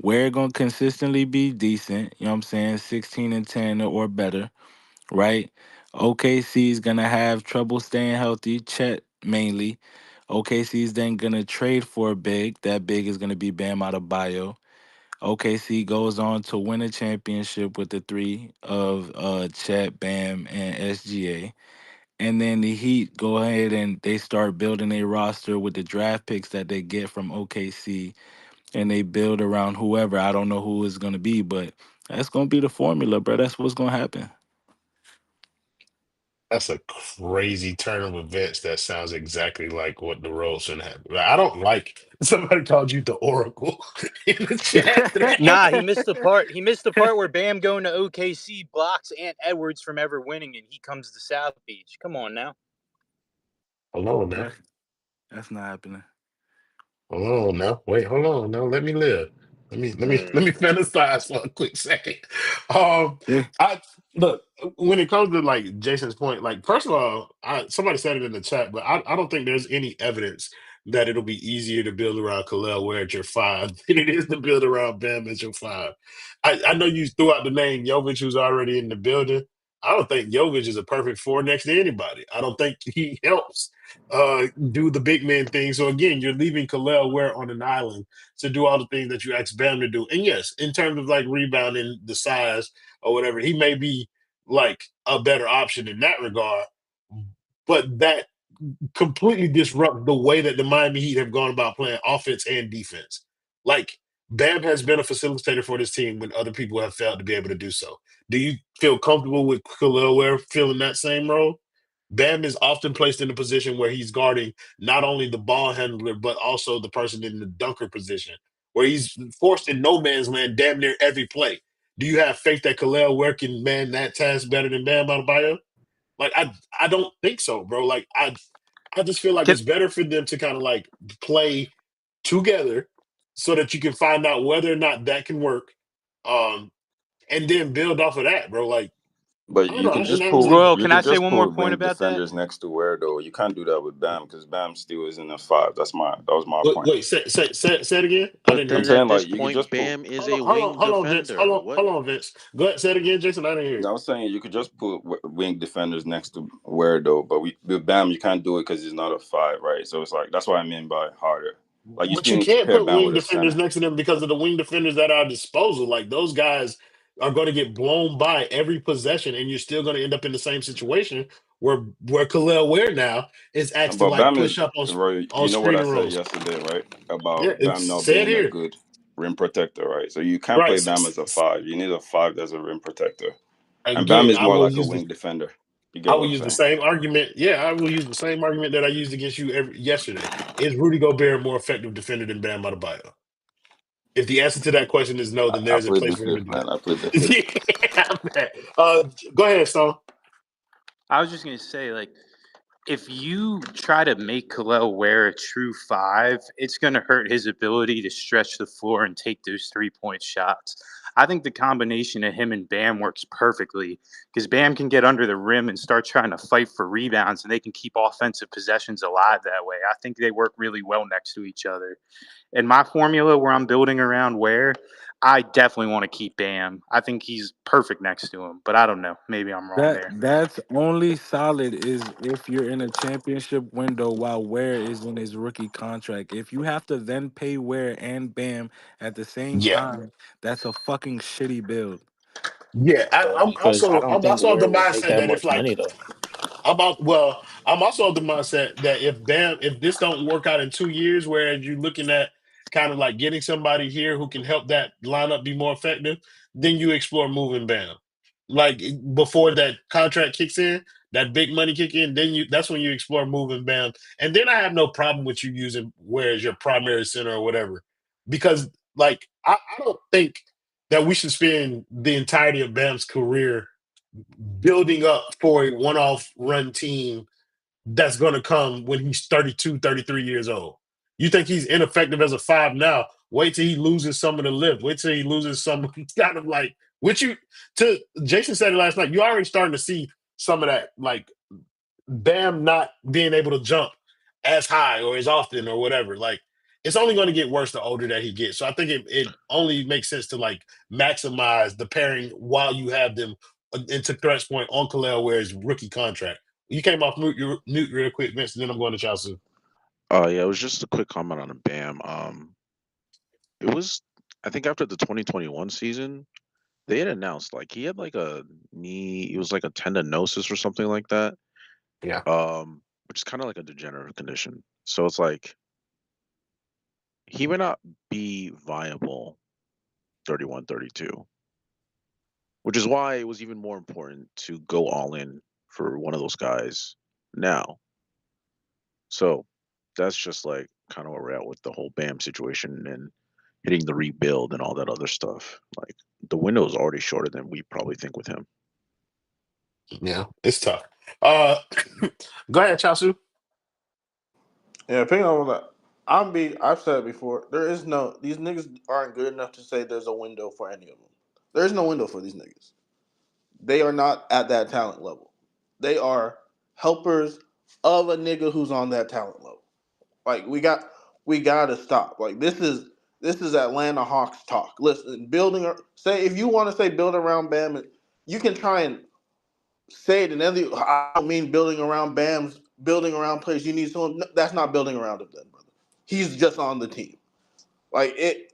we're gonna consistently be decent, you know what I'm saying, 16-10 or better, right? OKC is gonna have trouble staying healthy, Chet mainly. OKC is then gonna trade for a big. That big is gonna be Bam Adebayo. OKC goes on to win a championship with the three of Chet, Bam, and SGA. And then the Heat go ahead and they start building a roster with the draft picks that they get from OKC, and they build around whoever. I don't know who it's gonna be, but that's gonna be the formula, bro. That's what's gonna happen. That's a crazy turn of events that sounds exactly like what the role should have. I don't like somebody called you the Oracle in the chat thread. Nah, he missed the part. He missed the part where Bam going to OKC blocks Ant Edwards from ever winning, and he comes to South Beach. Come on now. Hold on now. That, that's not happening. Hold on now. Wait, hold on now. Let me live. Let me fantasize for a quick second. Um, Yeah. I look when it comes to like Jason's point. Like, first of all, somebody said it in the chat, but I don't think there's any evidence that it'll be easier to build around Khalil Ware at your five than it is to build around Bam at your five. I know you threw out the name Jovic, who's already in the building. I don't think Jovic is a perfect four next to anybody. I don't think he helps do the big man thing. So again, you're leaving Khalil Ware on an island to do all the things that you asked Bam to do. And yes, in terms of like rebounding, the size or whatever, he may be like a better option in that regard. But that completely disrupt the way that the Miami Heat have gone about playing offense and defense. Like Bam has been a facilitator for this team when other people have failed to be able to do so. Do you feel comfortable with Khalil Ware filling that same role? Bam is often placed in a position where he's guarding not only the ball handler, but also the person in the dunker position, where he's forced in no man's land damn near every play. Do you have faith that Khalil Ware can man that task better than Bam Adebayo? Like I don't think so, bro. Like I just feel like Can, it's better for them to kind of like play together so that you can find out whether or not that can work. Um, and then build off of that, bro. Like But I don't you know. could And just honestly, put Royal, you can could I say just one more put point wing about that? defenders next to Ware though. You can't do that with Bam because Bam still is in the five. That was my wait, point. say it again. I But didn't hear I'm then you. saying at like this you could point, just put. Bam is a wing Hold on, Vince. defender. What? Hold on, Vince. Go ahead, say it again, Jason. I didn't hear I you. was saying you could just put wing defenders next to Ware though, but with Bam you can't do it because he's not a five, right? So it's like that's what I mean by harder. Like you But still you need to can't pair put Bam wing with a defenders center. next to them because of the wing defenders at our disposal. Like those guys are going to get blown by every possession, and you're still going to end up in the same situation where Khalil Ware now is asked to But like Bam is, push up right? on You know what screen I and said rolls. yesterday, right? Yeah, About it's Bam not said being a here. good rim protector, right? So you can't Right. play Bam as a five. You need a five that's a rim protector, and Bam Again, is more like a wing defender. You I get what will I'm use the saying? same argument. Yeah, I will use the same argument that I used against you yesterday. Is Rudy Gobert a more effective defender than Bam Adebayo? If the answer to that question is no, then I there's a plead place the for him to fifth, do that. man. I plead the fifth. Yeah, man. Go ahead, Stone. I was just gonna say, like, if you try to make Khalil Ware a true five, it's going to hurt his ability to stretch the floor and take those 3-point shots. I think the combination of him and Bam works perfectly because Bam can get under the rim and start trying to fight for rebounds, and they can keep offensive possessions alive that way. I think they work really well next to each other. In my formula where I'm building around Ware, I definitely want to keep Bam. I think he's perfect next to him, but I don't know. Maybe I'm wrong there. That's only solid is if you're in a championship window while Ware is in his rookie contract. If you have to then pay Ware and Bam at the same Yeah, time, that's a fucking shitty build. yeah. Well, because I don't I'm think also of the Ware will make mindset that that if much like money though. I'm also of the mindset that if this don't work out in 2 years, whereas you're looking at kind of like getting somebody here who can help that lineup be more effective, then you explore moving Bam. Like before that contract kicks in, that big money kick in, then that's when you explore moving Bam. And then I have no problem with you using where is your primary center or whatever. Because like I don't think that we should spend the entirety of Bam's career building up for a one-off run team that's going to come when he's 32, 33 years old. You think he's ineffective as a five now? Wait till he loses some of the lift. Wait till he loses some kind of like, which you, to Jason said it last night, you're already starting to see some of that, like Bam not being able to jump as high or as often or whatever. Like, it's only going to get worse the older that he gets. So I think it only makes sense to like maximize the pairing while you have them into Threat's point on Khalil Ware's rookie contract. You came off mute real quick, Vince, and then I'm going to Chelsea. Yeah, it was just a quick comment on Bam. It was, I think after the 2021 season, they had announced like he had like a knee, it was like a tendinosis or something like that. Yeah. Which is kind of like a degenerative condition. So it's like he may not be viable 31, 32, which is why it was even more important to go all in for one of those guys now. So that's just like kind of where we're at with the whole Bam situation and hitting the rebuild and all that other stuff. Like the window is already shorter than we probably think with him. Yeah, it's tough. Uh, go ahead, Chasu. Yeah, opinion on that. I've said it before. There is no these niggas aren't good enough to say there's a window for any of them. There is no window for these niggas. They are not at that talent level. They are helpers of a nigga who's on that talent level. Like we gotta stop. Like this is Atlanta Hawks talk. Listen, say if you want to say build around Bam, you can try and say it. And then I don't mean building around Bam's building around players. You need someone. No, that's not building around him, then, brother. He's just on the team. Like it,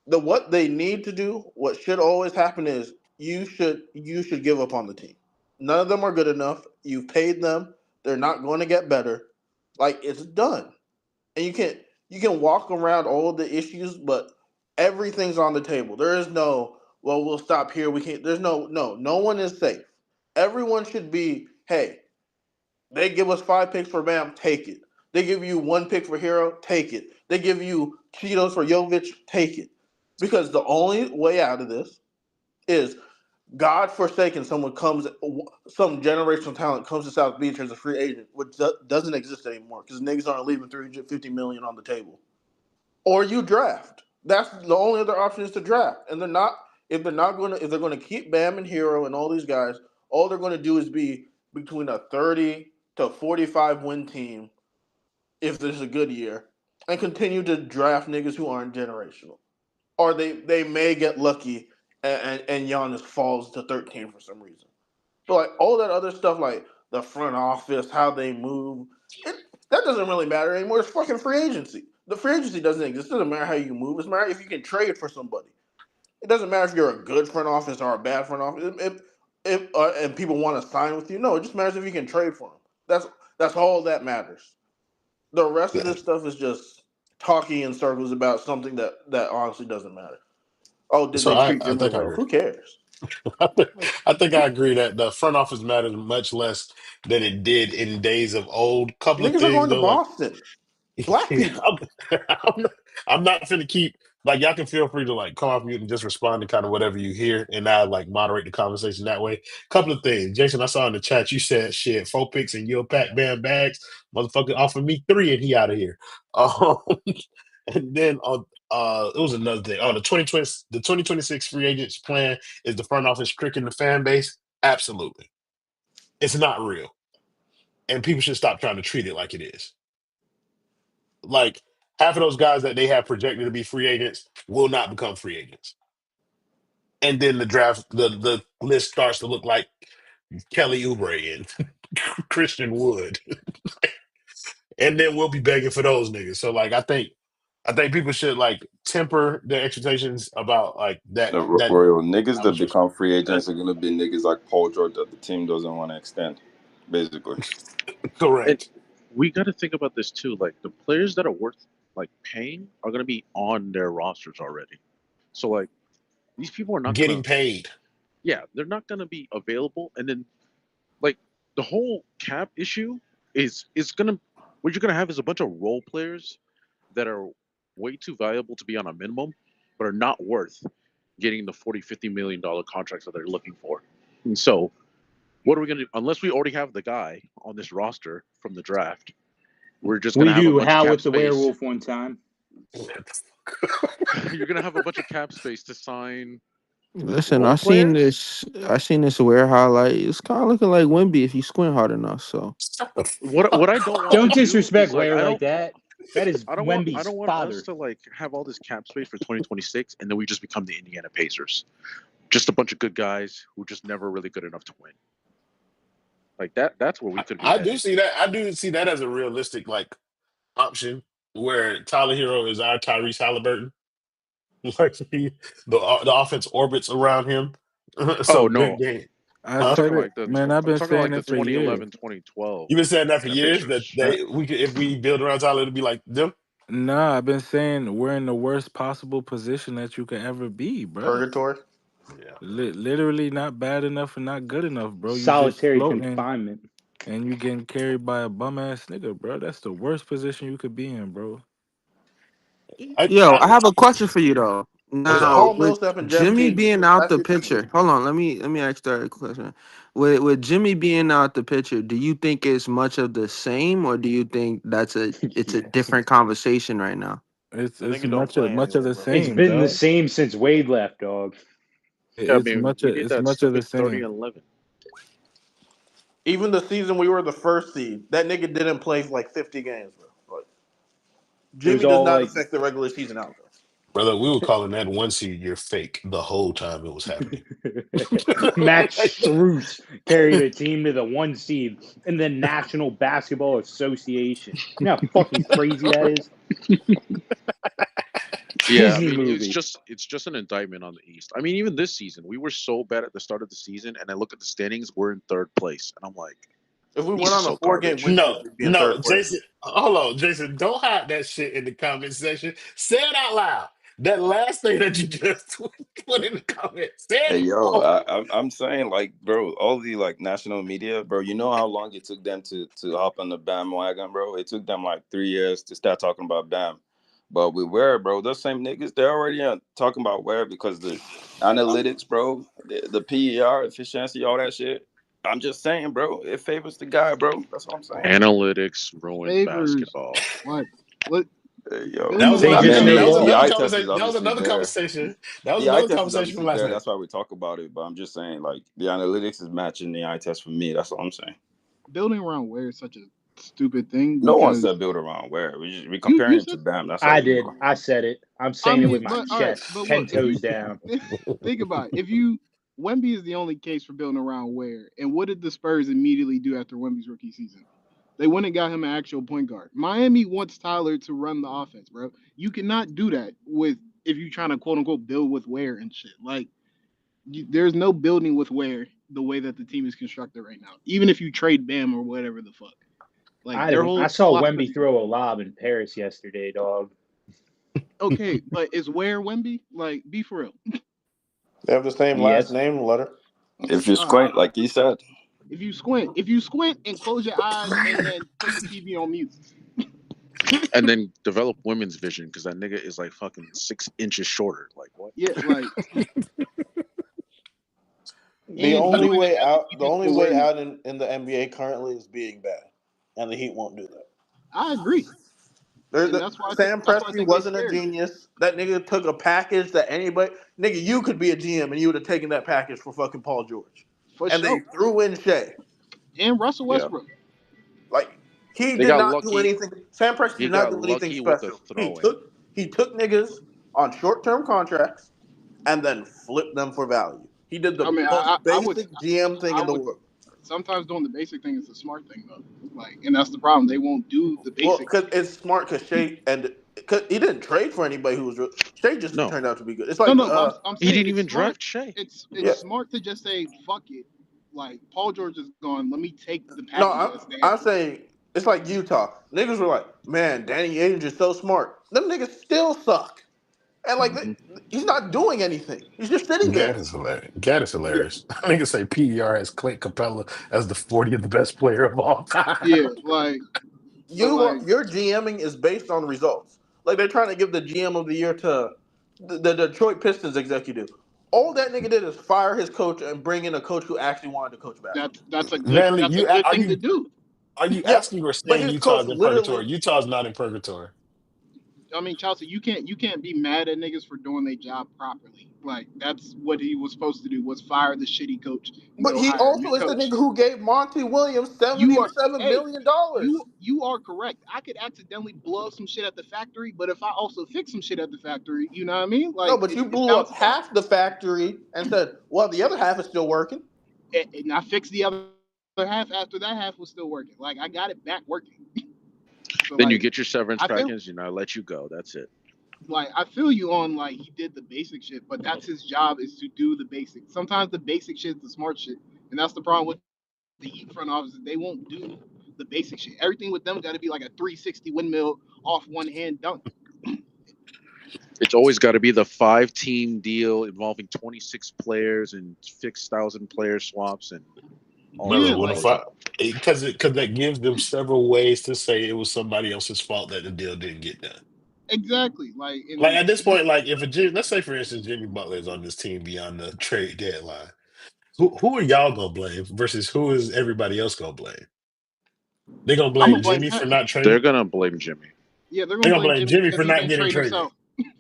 what they need to do, what should always happen is you should give up on the team. None of them are good enough. You've paid them. They're not going to get better. Like it's done. And you can walk around all the issues, but everything's on the table. There is no, well, we'll stop here. We can't. There's no one is safe. Everyone should be, hey, they give us 5 picks for Bam, take it. They give you 1 pick for Hero, take it. They give you Cheetos for Jovic, take it. Because the only way out of this is God forsaken some generational talent comes to South Beach as a free agent, which doesn't exist anymore because niggas aren't leaving 350 million on the table. Or you draft. That's the only other option is to draft. And they're not if they're gonna keep Bam and Hero and all these guys, all they're gonna do is be between a 30 to 45 win team if there's a good year, and continue to draft niggas who aren't generational. Or they may get lucky and Giannis falls to 13 for some reason. But like all that other stuff, like the front office, how they move, it, that doesn't really matter anymore. It's fucking free agency. The free agency doesn't exist. It doesn't matter how you move. It matters if you can trade for somebody. It doesn't matter if you're a good front office or a bad front office. And people want to sign with you, no, it just matters if you can trade for them. That's all that matters. The rest of this stuff is just talking in circles about something that honestly doesn't matter. Oh, did So they treat I Jimmy think I well? agree. Who cares? Like, I think I agree that the front office matters much less than it did in days of old. Couple of niggas are things going to though, like Boston. Black yeah, people. I'm not finna keep like y'all can feel free to like come off mute and just respond to kind of whatever you hear, and I like moderate the conversation that way. Couple of things, Jason. I saw in the chat you said shit 4 picks and you'll pack Bam bags. Motherfucker offered me 3 and he out of here. Um, and then on it was another thing. Oh, the 2026 free agents plan is the front office tricking the fan base. Absolutely, it's not real, and people should stop trying to treat it like it is. Like half of those guys that they have projected to be free agents will not become free agents. And then the list starts to look like Kelly Oubre and Christian Wood. And then we'll be begging for those niggas. So like I think people should like temper their expectations about like that Royal niggas that conversation. become free agents are gonna be niggas like Paul George that the team doesn't want to extend, basically. And Correct. we got to think about this too. Like the players that are worth like paying are going to be on their rosters already. So like these people are not going Getting to, paid. yeah, they're not going to be available. And then like the whole cap issue is going to, what you're going to have is a bunch of role players that are way too valuable to be on a minimum, but are not worth getting the 40, $50 million contracts that they're looking for. And so what are we going to do? Unless we already have the guy on this roster from the draft, we're just going to We have a do bunch of Howard cap the space. Werewolf one time. You're going to have a bunch of cap space to sign Listen, role players. I seen this weird highlight. It's kind of looking like Wimby if you squint hard enough. So What I don't want to Don't do disrespect is like Ware like that. That is I Wemby's don't want us father. to like have all this cap space for 2026 and then we just become the Indiana Pacers. Just a bunch of good guys who just never really good enough to win. Like that's where we could be I do heading. see that. I do see that as a realistic like option where Tyler Hero is our Tyrese Halliburton. Like the offense orbits around him. Oh So no, good game. I I'm Huh? said talking it, like the man. I've I'm been talking saying like the it for years. 2011, 2012 You've been saying that for Indiana years that Pacers. Uh, if we build around Tyler, it'll be like them. nah, I've been saying we're in the worst possible position that you could ever be, bruh. purgatory. Yeah. Literally not bad enough and not good enough, bro. You just Solitary floating confinement. and you getting carried by a bum ass nigga, bro. That's the worst position you could be in, bro. I, Yo, I I have a question for you though. What's It's up? Now, Paul with Millsap and Jeff Jimmy Teague. being out That's the your team. picture, hold on. Let me ask that a question. With Jimmy being out the picture, do you think it's much of the same, or do you think it's a Yes. different conversation right now? The It's nigga don't play much of anymore, the bro. It's same, been the dog. same since Wade left, dog. Yeah, I mean, he did It's that much of the stupid 30 same. and 11. Even the season we were the first seed, that nigga didn't play like 50 games, bro. Like, It was Jimmy does all not like affect the regular season outcome. Brother, we were calling that 1 seed year fake the whole time it was happening. Max Struess carried a team to the 1 seed in the National Basketball Association. You know how fucking crazy that is? Yeah, I Disney mean, movie. it's just an indictment on the East. I mean, even this season, we were so bad at the start of the season, and I look at the standings, we're in third place, and I'm like, If we this went is on a so 4 game garbage. win streak, No, we'd be in no, third place. Jason. Hold on, Jason. Don't hide that shit in the comment section. Say it out loud. That last thing that you just put in the comments. Say Hey it yo, out. I'm saying like, bro, all the like national media, bro. You know how long it took them to hop on the Bam wagon, bro? It took them like 3 years to start talking about Bam. But with Ware, bro, those same niggas, they're already talking about Ware because the analytics, bro, the PER efficiency, all that shit. I'm just saying, bro, it favors the guy, bro. That's what I'm saying. Analytics ruined Favors basketball. what Hey, yo, That building was They I around another. just mean, That made was the another eye laws. test is conversation. That was obviously another there. conversation. That was The eye another test is conversation from obviously last there. night. That's why we talk about it. But I'm just saying, like, the analytics is matching the eye test for me. That's all I'm saying. building around where is such a stupid thing No one because said build around where we you comparing it to said Bam. That's all I we did. doing. I said it. I'm I saying it mean, with my but all right, chest, but ten look, if you toes down. think about it, if you Wemby is the only case for building around where, and what did the Spurs immediately do after Wemby's rookie season? They went and got him an actual point guard. Miami wants Tyler to run the offense, bro. You cannot do that with if you're trying to quote unquote build with Ware and shit. Like there's no building with Ware the way that the team is constructed right now. Even if you trade Bam or whatever the fuck, like their I whole saw Wemby philosophy. throw a lob in Paris yesterday, dog. Okay, but is Ware Wemby? Like, be for real. They have the same last Yes. name, letter. If you All right. squint, like you said, If you squint and close your eyes and then put the TV on mute. And then develop women's vision because that nigga is like fucking 6 inches shorter. Like, what? Yeah, like, The and he's only doing it way as a out, the only defensive way awareness. out in the NBA currently is being bad, and the Heat won't do that. I agree, and that's why Sam I Presti think they wasn't a scary genius. That nigga took a package that anybody, nigga, you could be a GM and you would have taken that package for fucking Paul George, for and they sure. threw in Shea. And Russell Yeah. Westbrook. Like he They did got not do lucky. anything. Sam Presti He did not got do anything lucky with the special. throw in. He took niggas on short term contracts and then flipped them for value. He did I the mean, most I would basic GM thing I in the would world. sometimes doing the basic thing is the smart thing though. Like, and that's the problem. They won't do the Well, basic because shit. it's smart because Shea and cause he didn't trade for anybody who was Shea just No, turned out to be good. It's No, like no, but I'm he saying didn't it's even smart. draft Shea. It's yeah. smart to just say fuck it. Like Paul George is gone. Let me take the No, package that's there. I'm saying it's like Utah. Niggas were like, man, Danny Ainge is so smart. Them niggas still suck. And like Hmm. he's not doing anything. He's just sitting Gat there. is hilarious. Gat is Yeah, hilarious. I think say PER has Clint Capella as the 40th best player of all time. yeah. Like, but like, Your GMing is based on results. Like they're trying to give the GM of the year to the Detroit Pistons executive. All that nigga did is fire his coach and bring in a coach who actually wanted to coach basketball. Natalie, that's a good thing to do. are you Yeah, asking or but saying his coach Utah's in literally purgatory? Utah's not in purgatory. I mean, Chelsea, you can't be mad at niggas for doing their job properly. Like that's what he was supposed to do was fire the shitty coach and but go he hire a new also is the coach. nigga who gave Monty Williams You are $77 hey, million dollars. you are correct. I could accidentally blow up some shit at the factory, but if I also fix some shit at the factory, you know what I mean? No, Like but you it blew up bounces out. half the factory and said, well, the other half is still working. And I fixed the other half after that half was still working. Like I got it back working. So Then you like get your severance I feel package. You know, I let you go. That's it. like I feel you on like he did the basic shit, but that's his job is to do the basics. Sometimes the basic shit is the smart shit, and that's the problem with the Heat front office. They won't do the basic shit. Everything with them got to be like a 360 windmill off one hand dunk. It's always got to be the 5 team deal involving 26 players and 6,000 player swaps and all Brother, Yeah, that when if like I bullshit. because that gives them several ways to say it was somebody else's fault that the deal didn't get done. exactly. Like And at this point, like if a let's say for instance Jimmy Butler is on this team beyond the trade deadline, who are y'all gonna blame versus who is everybody else gonna blame? They gonna I'm gonna blame blame Jimmy for him. not They're trading. gonna blame Jimmy. Yeah, they're They gonna gonna blame blame Jimmy Jimmy because for he not didn't getting trade traded. himself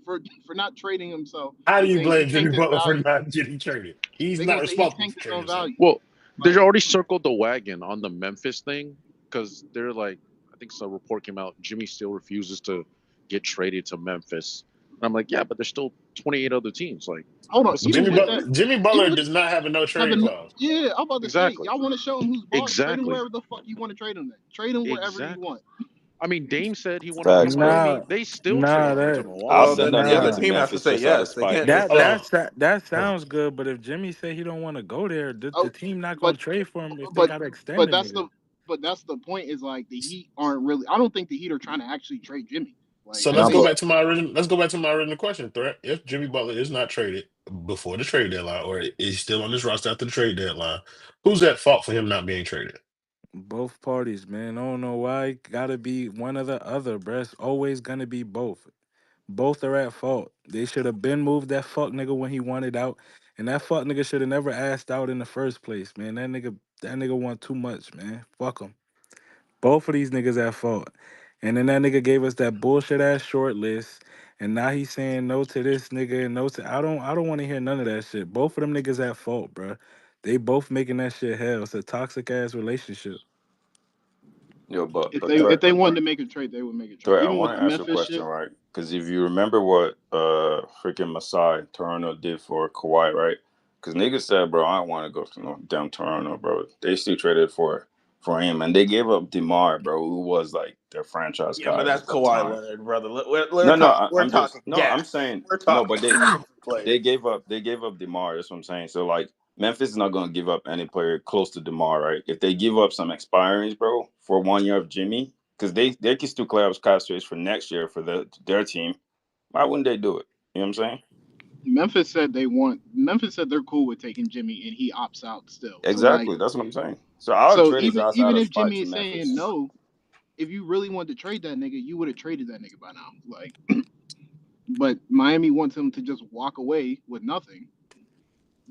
for not trading himself How do and you saying he blame Jimmy tanked his Butler for value. not getting traded? He's They're not gonna say he responsible tanked for his trading own himself. value. Well, they Like already circled the wagon on the Memphis thing because they're like, I think some report came out. Jimmy still refuses to get traded to Memphis. And I'm like, yeah, but there's still 28 other teams. Like, hold on, what's the big even with deal? that, Jimmy even Butler with does not have a no trade having clause. yeah, I'm about to say Exactly. y'all want to show him who's boss. Trade him Exactly. wherever the fuck you want to trade him. Then trade him wherever you Exactly. want. I mean, Dame said he wanted to be in Facts, bro. Miami. Nah, They still nah, traded him to that I'll Well, Milwaukee. send then the Dame other to nah. team has to Memphis say just out of yes. They spite, can't just though. That Hold say. on. that's that Hold on. sounds good, but if Jimmy say he don't want to go there, the Oh, team not but gonna trade for him if they but gotta extend but the that's nigga. the but that's the point is like the Heat aren't really. I don't think the Heat are trying to actually trade Jimmy. Like So I No, let's go think but back to my original. Let's go back to my original question. Threat: if Jimmy Butler is not traded before the trade deadline, or is still on this roster after the trade deadline, who's at fault for him not being traded? Both parties, man. I don't know why it gotta be one or the other, bruh. It's always gonna be both. Both are at fault. They should have been moved that fuck nigga when he wanted out, and that fuck nigga should have never asked out in the first place, man. That nigga want too much, man. Fuck him. Both of these niggas at fault. And then that nigga gave us that bullshit ass short list. And now he's saying no to this nigga and no to I don't want to hear none of that shit. Both of them niggas at fault, bruh. They both making that shit hell. It's a toxic ass relationship. yo, if but they threat, if they wanted to make a trade, they would make a trade. threat. I Even with want the to ask you a Memphis question, shit, right? Because if you remember what freaking Masai Toronto did for Kawhi, right? Because niggas said, bro, I don't want to go to no damn Toronto, bro. They still traded for him, and they gave up Demar, bro, who was like their franchise Yeah, but guy that's at that Kawhi time. Leonard, brother. No, no, We're I'm just talking no, I'm gas. saying We're no, talking but they players. gave up Demar. That's what I'm saying. So like Memphis is not gonna give up any player close to Demar, right? If they give up some expirings, bro, for 1 year of Jimmy, because they can still clear up cap space for next year for their team. Why wouldn't they do it? You know what I'm saying? Memphis said they want. Memphis said they're cool with taking Jimmy, and he opts out still. So like, Exactly. That's what I'm saying. So I'll so trade his ass out even of if spite Jimmy to is saying Memphis. no, if you really wanted to trade that nigga, you would have traded that nigga by now. Like, but Miami wants him to just walk away with nothing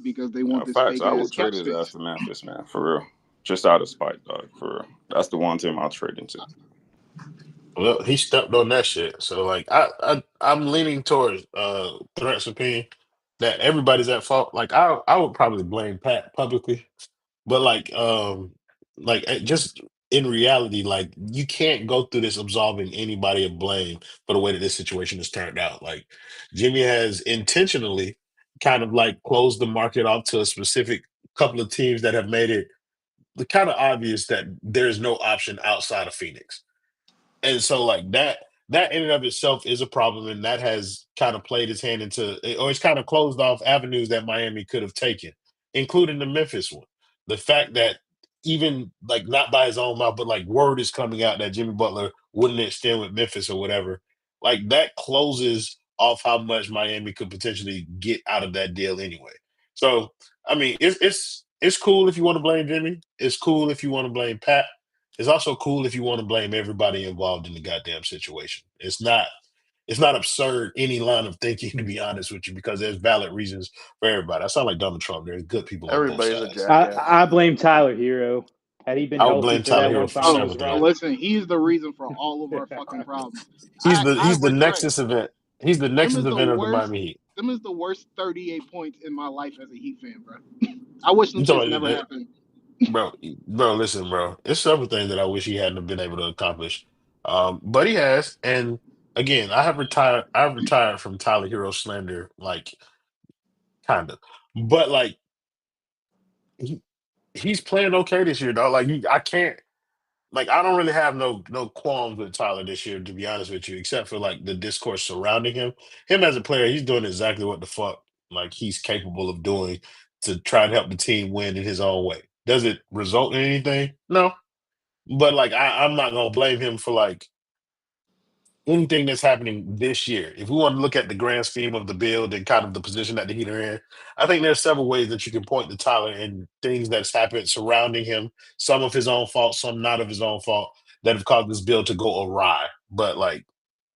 because they want this Facts. fake I ass would cap trade his ass space. to Memphis, man, for real. Just out of spite, dog, for real. That's the one team I'll trade into. Well, he stepped on that shit. So like I'm leaning towards Threat's opinion that everybody's at fault. Like I would probably blame Pat publicly. But just in reality, like you can't go through this absolving anybody of blame for the way that this situation has turned out. Like Jimmy has intentionally kind of like closed the market off to a specific couple of teams that have made it kind of obvious that there's no option outside of Phoenix. And so like that in and of itself is a problem, and that has kind of played its hand into, or it's kind of closed off avenues that Miami could have taken, including the Memphis one. The fact that even like not by his own mouth, but like word is coming out that Jimmy Butler wouldn't extend with Memphis or whatever, like that closes off how much Miami could potentially get out of that deal anyway. So I mean, it's cool if you want to blame Jimmy. It's cool if you want to blame Pat. It's also cool if you want to blame everybody involved in the goddamn situation. It's not absurd any line of thinking to be honest with you because there's valid reasons for everybody. I sound like Donald Trump. There's good people on both Everybody's a sides. jackass. I blame Tyler Hero. Had he been I would healthy blame for Tyler that Hero one for time in Oh, several his things. run, listen, he's the reason for all of our fucking problems. He's the I he's the regret Nexus event. He's the them Nexus is the event of the worst. Miami Heat. Them is the worst 38 points in my life as a Heat fan, bro. I wish them You shits talking never about happened. bro, bro, listen, bro. It's several things that I wish he hadn't have been able to accomplish. But he has. And again, I've retired from Tyler Hero slander, like kind of. But like he, he's playing okay this year, though. Like I can't like I don't really have no qualms with Tyler this year, to be honest with you, except for like the discourse surrounding him. Him as a player, he's doing exactly what the fuck like he's capable of doing to try and help the team win in his own way. Does it result in anything? No. But like I'm not gonna blame him for like anything that's happening this year. If we want to look at the grand scheme of the build and kind of the position that the Heat are in, I think there's several ways that you can point to Tyler and things that's happened surrounding him. Some of his own fault, some not of his own fault, that have caused this build to go awry. But like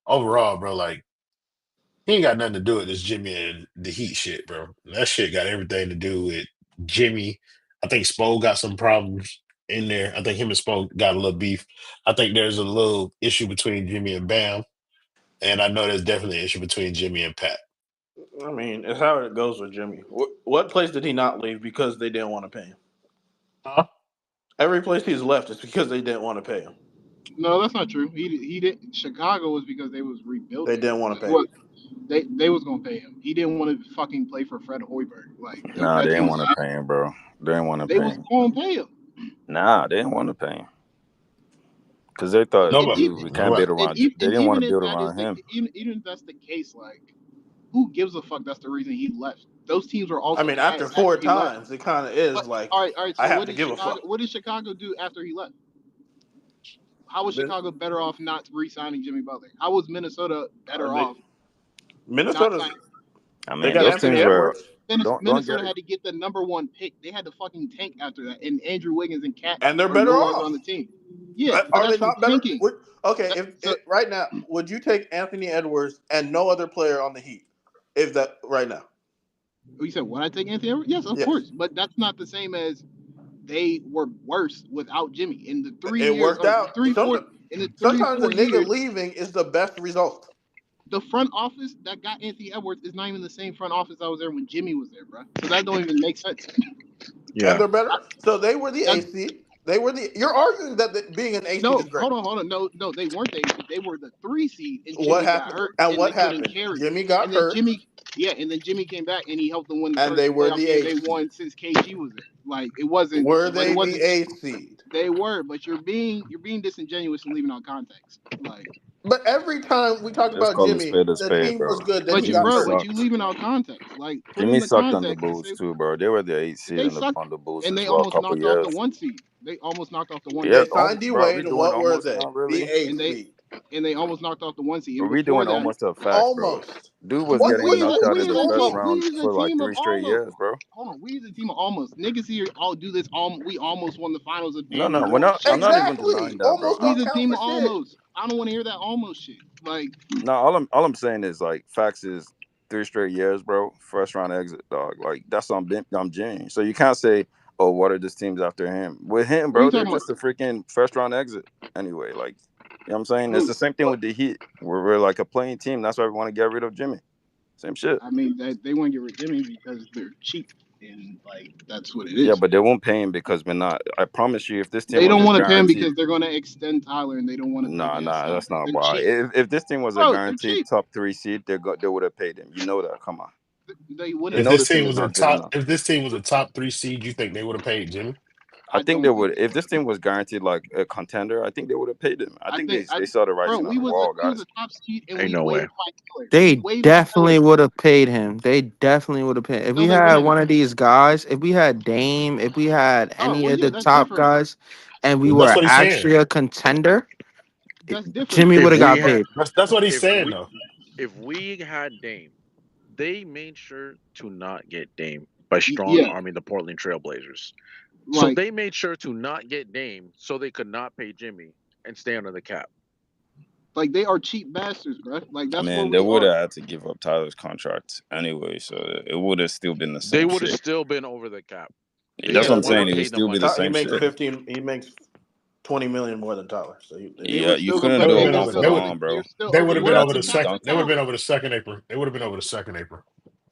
overall, bro, like he ain't got nothing to do with this Jimmy and the Heat shit, bro. That shit got everything to do with Jimmy. I think Spo got some problems in there. I think him and Spo got a little beef. I think there's a little issue between Jimmy and Bam. And I know there's definitely an issue between Jimmy and Pat. I mean, it's how it goes with Jimmy. What place did he not leave because they didn't want to pay him? Huh? Every place he's left is because they didn't want to pay him. No, that's not true. He didn't. Chicago was because they was They rebuilding. didn't want to It pay him. was they was gonna pay him. He didn't want to fucking play for Fred Hoiberg. Like Nah, they that team didn't was. want to pay him, bro. They didn't want to They pay was him. gonna pay him. Nah, they didn't want to pay him because they thought, And Nobody. even dude, we can't build Nobody. and, around. even, They and didn't want even to if build that is around the him. even if that's the case, like who gives a fuck? That's the reason he left. Those teams were I also mean, ass after after four he left. times, it kind of is But like all right. I So have what to did give a Chicago? fuck. What did Chicago do after he left? How was Then, Chicago better off not re-signing Jimmy Butler? How was Minnesota better they off not Minnesota, signing? I they mean, got Yeah, those Anthony teams because were Edwards, don't get Minnesota it. had to get the number one pick. They had to fucking tank after that, and Andrew Wiggins and Cat and they're are no better longer on off. the team. Yeah, but Are that's they from not better? tanking. Okay, That, if so right now, would you take Anthony Edwards and no other player on the Heat? If that right now, you said, would I take Anthony Edwards? Yes, of yes, course, but that's not the same as they were worse without Jimmy in the 3 years it worked or out. three four in the three Sometimes a four nigga years. leaving is the best result, The front office that got Anthony Edwards is not even the same front office that was there when Jimmy was there, bro. So that don't even make sense. and Yeah. they're better. So they were the That AC. They were the. You're arguing that being an AC no, is great. hold on. No, they weren't the AC. They were the 3 seed, and What Jimmy got happened? hurt, And and what they couldn't happened? carry. Jimmy got And then hurt, Jimmy came back, and he helped them win the and first they were playoff the game A they seed. won since KG was there. Like it wasn't, Were but it they the wasn't. A seed? They were, but you're being disingenuous and leaving out context. Like, But every time we talk Let's about call Jimmy, a the spade, team bro. was good. Then but he you, got Jimmy bro, hurt. but you sucked. leaving out context. Like, put in Jimmy the sucked on the context and Bulls say too, bro. They were the 8th seed they sucked, on the Bulls and as they well a almost couple knocked off the years. 1 seed. They almost knocked off the one Yeah, They seed, signed D bro. We Wade, and doing what were almost they? now, The really? eighth and they seed. almost knocked off the 1 seed. And We before doing that, almost a fact, bro. Almost. Dude was What? getting What's knocked out what's in the first almost? round we is a for like team of 3 straight almost. years, bro. Hold on, we is a team of almost. Niggas here all do this. We almost won the finals of No, damn no, near we're not. I'm bullshit. not even Exactly. denying that, bro. Almost We's don't a count team for of shit. almost. I don't want to hear that almost shit. Like, No, all I'm saying is like facts is 3 straight years, bro. First round exit, dog. Like that's on Jimmy. So you can't say, oh, what are these teams after him? With him, what are you bro, they're talking about? just a freaking first round exit anyway. Like, you know what I'm saying? It's Who? the same thing with the Heat. We're like a playing team. That's why we want to get rid of Jimmy. Same shit. I mean, they want to get rid of Jimmy because they're cheap, and like that's what it Yeah, is. but they won't pay him because we're not. I promise you, if this team They was don't a want to pay him guaranteed, because they're going to extend Tyler, and they don't want to pay his nah, salary. that's not They're why. cheap, If this team was a bro. They're guaranteed cheap. top 3 seed, they would have paid him. You know that. Come on. They You If wouldn't. know this this team team is was a not good top, enough. if this team was a top three seed, you think they would have paid Jimmy? I I think they don't think would. they If this would. team was guaranteed like a contender, I think they would have paid him. I think they saw the Bro, writing on the wall, we was guys. a top seed, and Ain't we no way. waived Mike Miller. We They waived Mike Miller. definitely would have paid him. They definitely would have paid. If No, we they had wouldn't. one of these guys, if we had Dame, if we had Oh, any well, of yeah, the that's top different. guys, and we That's were what he's saying. actually a contender, That's different. Jimmy would If have we got had paid. That's what he's if saying we though. if we had Dame, they made sure to not get Dame by strong Yeah, arming the Portland Trailblazers. So like they made sure to not get Dame so they could not pay Jimmy and stay under the cap. they are cheap bastards, bro. Like I that's what mean, they we would are. have had to give up Tyler's contract anyway, so it would have still been the They same would have shit. still been over the cap. They That's what Yeah, I'm just they wouldn't are. saying. have It would paid them still be money. the He same makes shit. 15. He makes 20 million more than Tyler. So They Yeah, would you still, couldn't They but would do have a and been they one over. still for They the would. over. one, They're bro. still They over. would have We're been not over the the Congrats, cap second. right They Duncan. would have now. been over the second apron. They would have been over the second apron.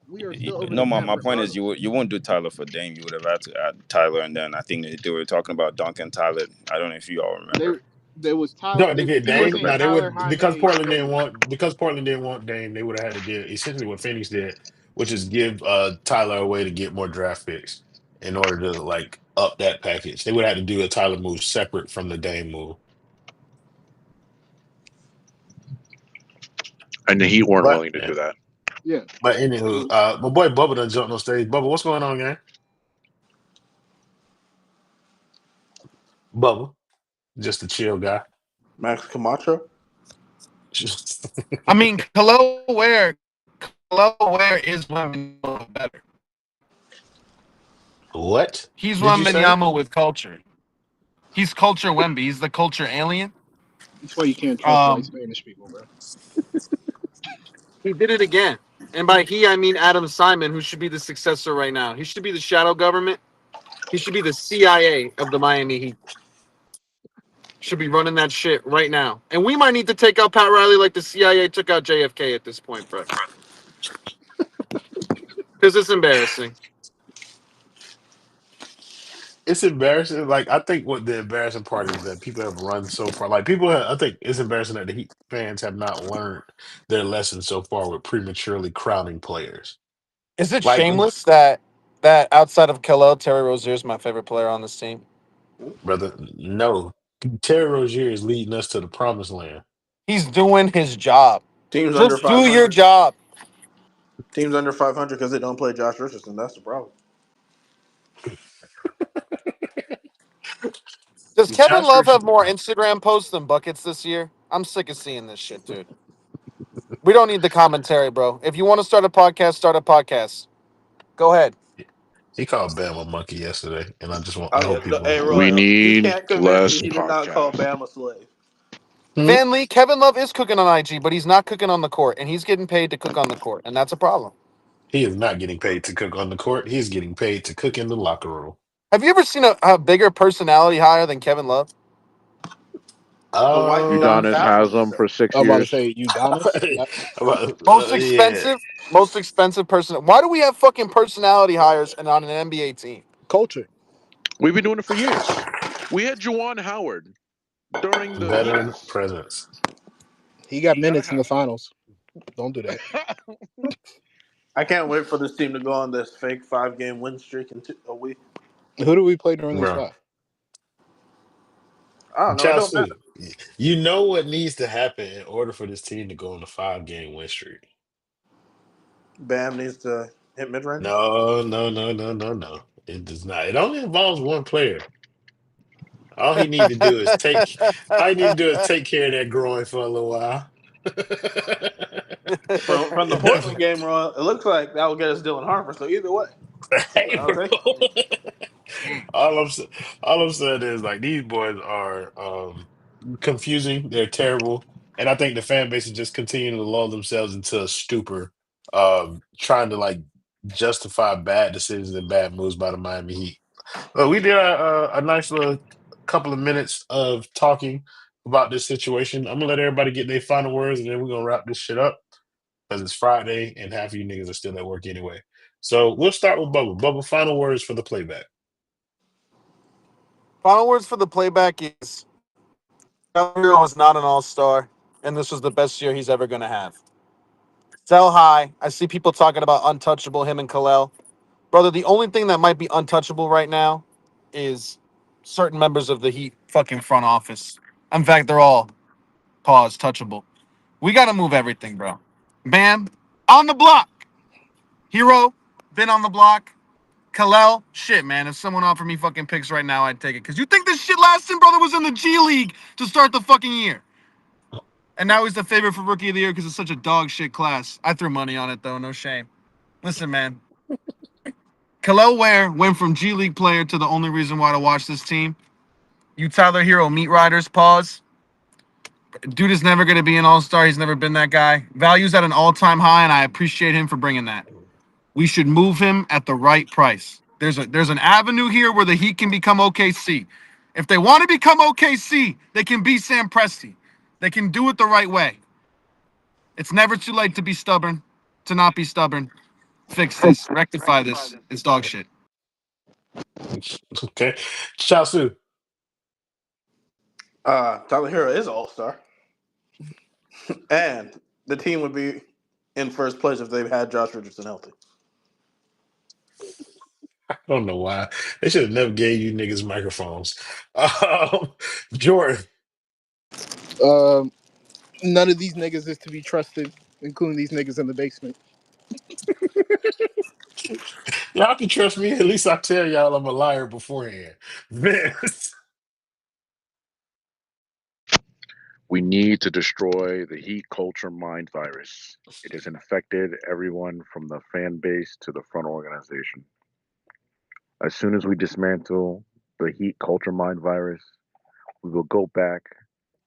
We are still over the No, cap my point is regardless. you wouldn't do Tyler for Dame. You would have had to add Tyler, and then I think they were talking about Duncan Tyler. I don't know if you all They remember. there was Tyler. No, to get He was Dame. saying No, they Tyler would Jaime. Because Portland didn't want Dame. They would have had to give essentially what Phoenix did, which is give Tyler a way to get more draft picks in order to like up that package. They would have had to do a Tyler move separate from the Dame move. And the Heat weren't But willing to yeah. do that. Yeah, But anywho, my boy Bubba done jumped on stage. Bubba, what's going on, gang? Bubba, just a chill guy. Max Camacho. I mean, Khalil Ware is Wembanyama better. What He's did you say? Wembanyama with culture. He's culture Wemby. He's the culture alien. That's why you can't trust white Um, Spanish people, bro. he did it again. And by he, I mean Adam Simon, who should be the successor right now. He should be the shadow government. He should be the CIA of the Miami Heat. Should be running that shit right now. And we might need to take out Pat Riley like the CIA took out JFK at this point, bro. Because it's embarrassing. It's embarrassing. Like I think what the embarrassing part is that people have run so far. Like people, I think it's embarrassing that the Heat fans have not learned their lesson so far with prematurely crowning players. Is it Like, shameless that outside of Khalil, Terry Rozier is my favorite player on this team? brother, no. Terry Rozier is leading us to the promised land. He's doing his job. Teams under Just do your 500. job. Teams under 500 because they don't play Josh Richardson. That's the problem. Does Kevin Josh Love have Richardson. more Instagram posts than buckets this year? I'm sick of seeing this shit, dude. We don't need the commentary, bro. If you want to start a podcast, start a podcast. Go ahead. He called Bam a monkey yesterday, and I hope Hey, people. We Royal, you need can't convince me less he did not call podcasts. Bam a slave. Hmm? Van Lee, Kevin Love is cooking on IG, but he's not cooking on the court, and he's getting paid to cook on the court, and that's a problem. He is not getting paid to cook on the court. He's getting paid to cook in the locker room. Have you ever seen a bigger personality higher than Kevin Love? The white dude on the Um, Udonis staff, has let me them say. for six I'm about to years. say Udonis. Most yeah, expensive person. Why do we have fucking personality hires and on an NBA team? Culture. We've been doing it for years. We had Juwan Howard during the veteran Heat's. presence. He got You gotta minutes in have the finals. Don't do that. I can't wait for this team to go on this fake 5 game win streak in a week. Who do we play during these Bro, five? I don't know. It don't matter. Chasu, you know what needs to happen in order for this team to go on a 5 game win streak? Bam needs to hit mid range. No, no, no, no, no, no. It does not. It only involves one player. All he need to do is take. All he need to do is take care of that groin for a little while. From the And Portland then- game, Royal, it looks like that will get us Dylan Harper. So either way, hey, I'll bro. take it. all I'm sa- all I'm saying is like these boys are confusing. They're terrible, and I think the fan base is just continuing to lull themselves into a stupor, trying to like justify bad decisions and bad moves by the Miami Heat. We did a nice little couple of minutes of talking about this situation. I'm gonna let everybody get their final words, and then we're gonna wrap this shit up because it's Friday and half of you niggas are still at work anyway. So we'll start with Bubba. Bubba, final words for the playback. Final words for the playback is Hero is not an all-star, and this was the best year he's ever going to have. Sell high. I see people talking about untouchable, him and Kalel. Brother, the only thing that might be untouchable right now is certain members of the Heat fucking front office. In fact, they're all touchable. We got to move everything, bro. Bam, on the block. Hero, been on the block. Kalel, shit, man. If someone offered me fucking picks right now, I'd take it. Because you think this shit last time, brother, was in the G League to start the fucking year. And now he's the favorite for Rookie of the Year because it's such a dog shit class. I threw money on it, though. No shame. Listen, man. Kalel Ware went from G League player to the only reason why to watch this team. You Tyler Hero meat riders, pause. Dude is never going to be an all-star. He's never been that guy. Value's at an all-time high, and I appreciate him for bringing that. We should move him at the right price. There's an avenue here where the Heat can become OKC. If they want to become OKC, they can be Sam Presti. They can do it the right way. It's never too late to be stubborn, to not be stubborn. Fix this, rectify this. It's dog shit. Okay. Chasu. Tyler Hero is All Star, and the team would be in first place if they had Josh Richardson healthy. I don't know why. They should have never gave you niggas microphones. Jordan. Um, none of these niggas is to be trusted, including these niggas in the basement. Y'all can trust me. At least I tell y'all I'm a liar beforehand. Vince. We need to destroy the heat culture mind virus. It has infected everyone from the fan base to the front organization. As soon as we dismantle the heat culture mind virus, we will go back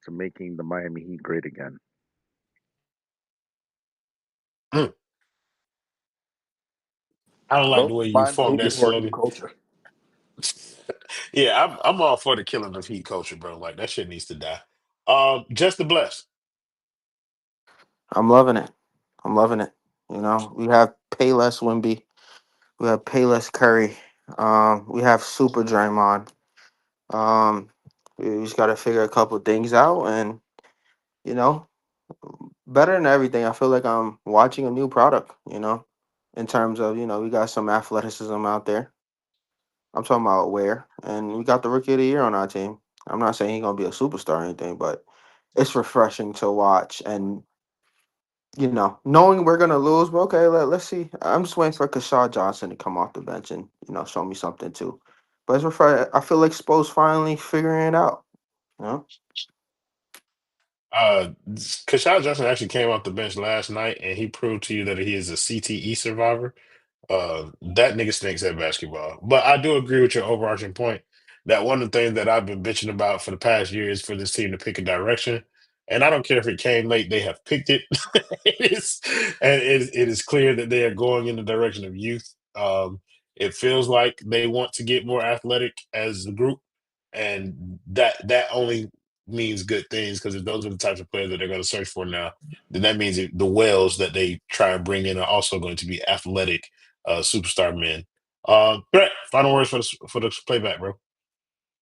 to making the Miami Heat great again. Mm. I don't like the Well, way you Miami formed Heat that before Heat slogan. culture. Yeah, I'm all for the killing of heat culture, bro. Like that shit needs to die. Just the bless. I'm loving it. I'm loving it. You know, we have Payless Wimby. We have Payless Curry. We have Super Draymond. We just got to figure a couple things out, and you know, better than everything, I feel like I'm watching a new product. You know, in terms of we got some athleticism out there. I'm talking about where, and we got the rookie of the year on our team. I'm not saying he's gonna be a superstar or anything, but it's refreshing to watch and knowing we're gonna lose, but okay, let's see. I'm just waiting for Kashad Johnson to come off the bench and show me something too. But I feel like Spo's finally figuring it out. You know, Kashad Johnson actually came off the bench last night, and he proved to you that he is a CTE survivor. That nigga stinks at basketball. But I do agree with your overarching point that one of the things that I've been bitching about for the past year is for this team to pick a direction. And I don't care if it came late, they have picked it. it is, and it is clear that they are going in the direction of youth. It feels like they want to get more athletic as a group, and that only means good things because if those are the types of players that they're going to search for now, then that means the whales that they try and bring in are also going to be athletic superstar men. Brett, final words for the playback, bro.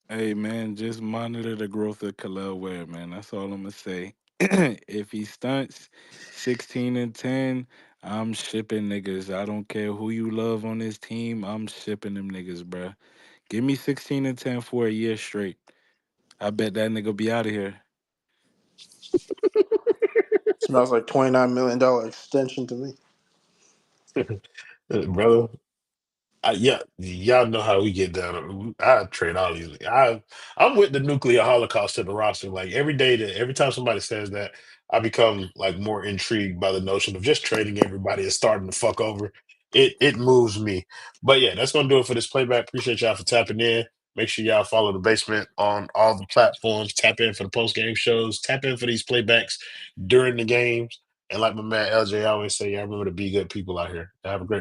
Hey man, just monitor the growth of Khalil Ware, man. That's all I'm gonna say. If he stunts 16-10, I'm shipping niggas. I don't care who you love on this team. I'm shipping them niggas, bruh. Give me 16-10 for a year straight. I bet that nigga be out of here. Smells like $29 million extension to me. Brother, yeah, y'all know how we get down. I trade all these. I'm with the nuclear holocaust to the roster. Like every time somebody says that, I become like more intrigued by the notion of just trading everybody and starting to fuck over. It moves me. But yeah, that's gonna do it for this playback. Appreciate y'all for tapping in. Make sure y'all follow the basement on all the platforms. Tap in for the post game shows. Tap in for these playbacks during the games. And like my man LJ always say, y'all remember to be good people out here. Have a great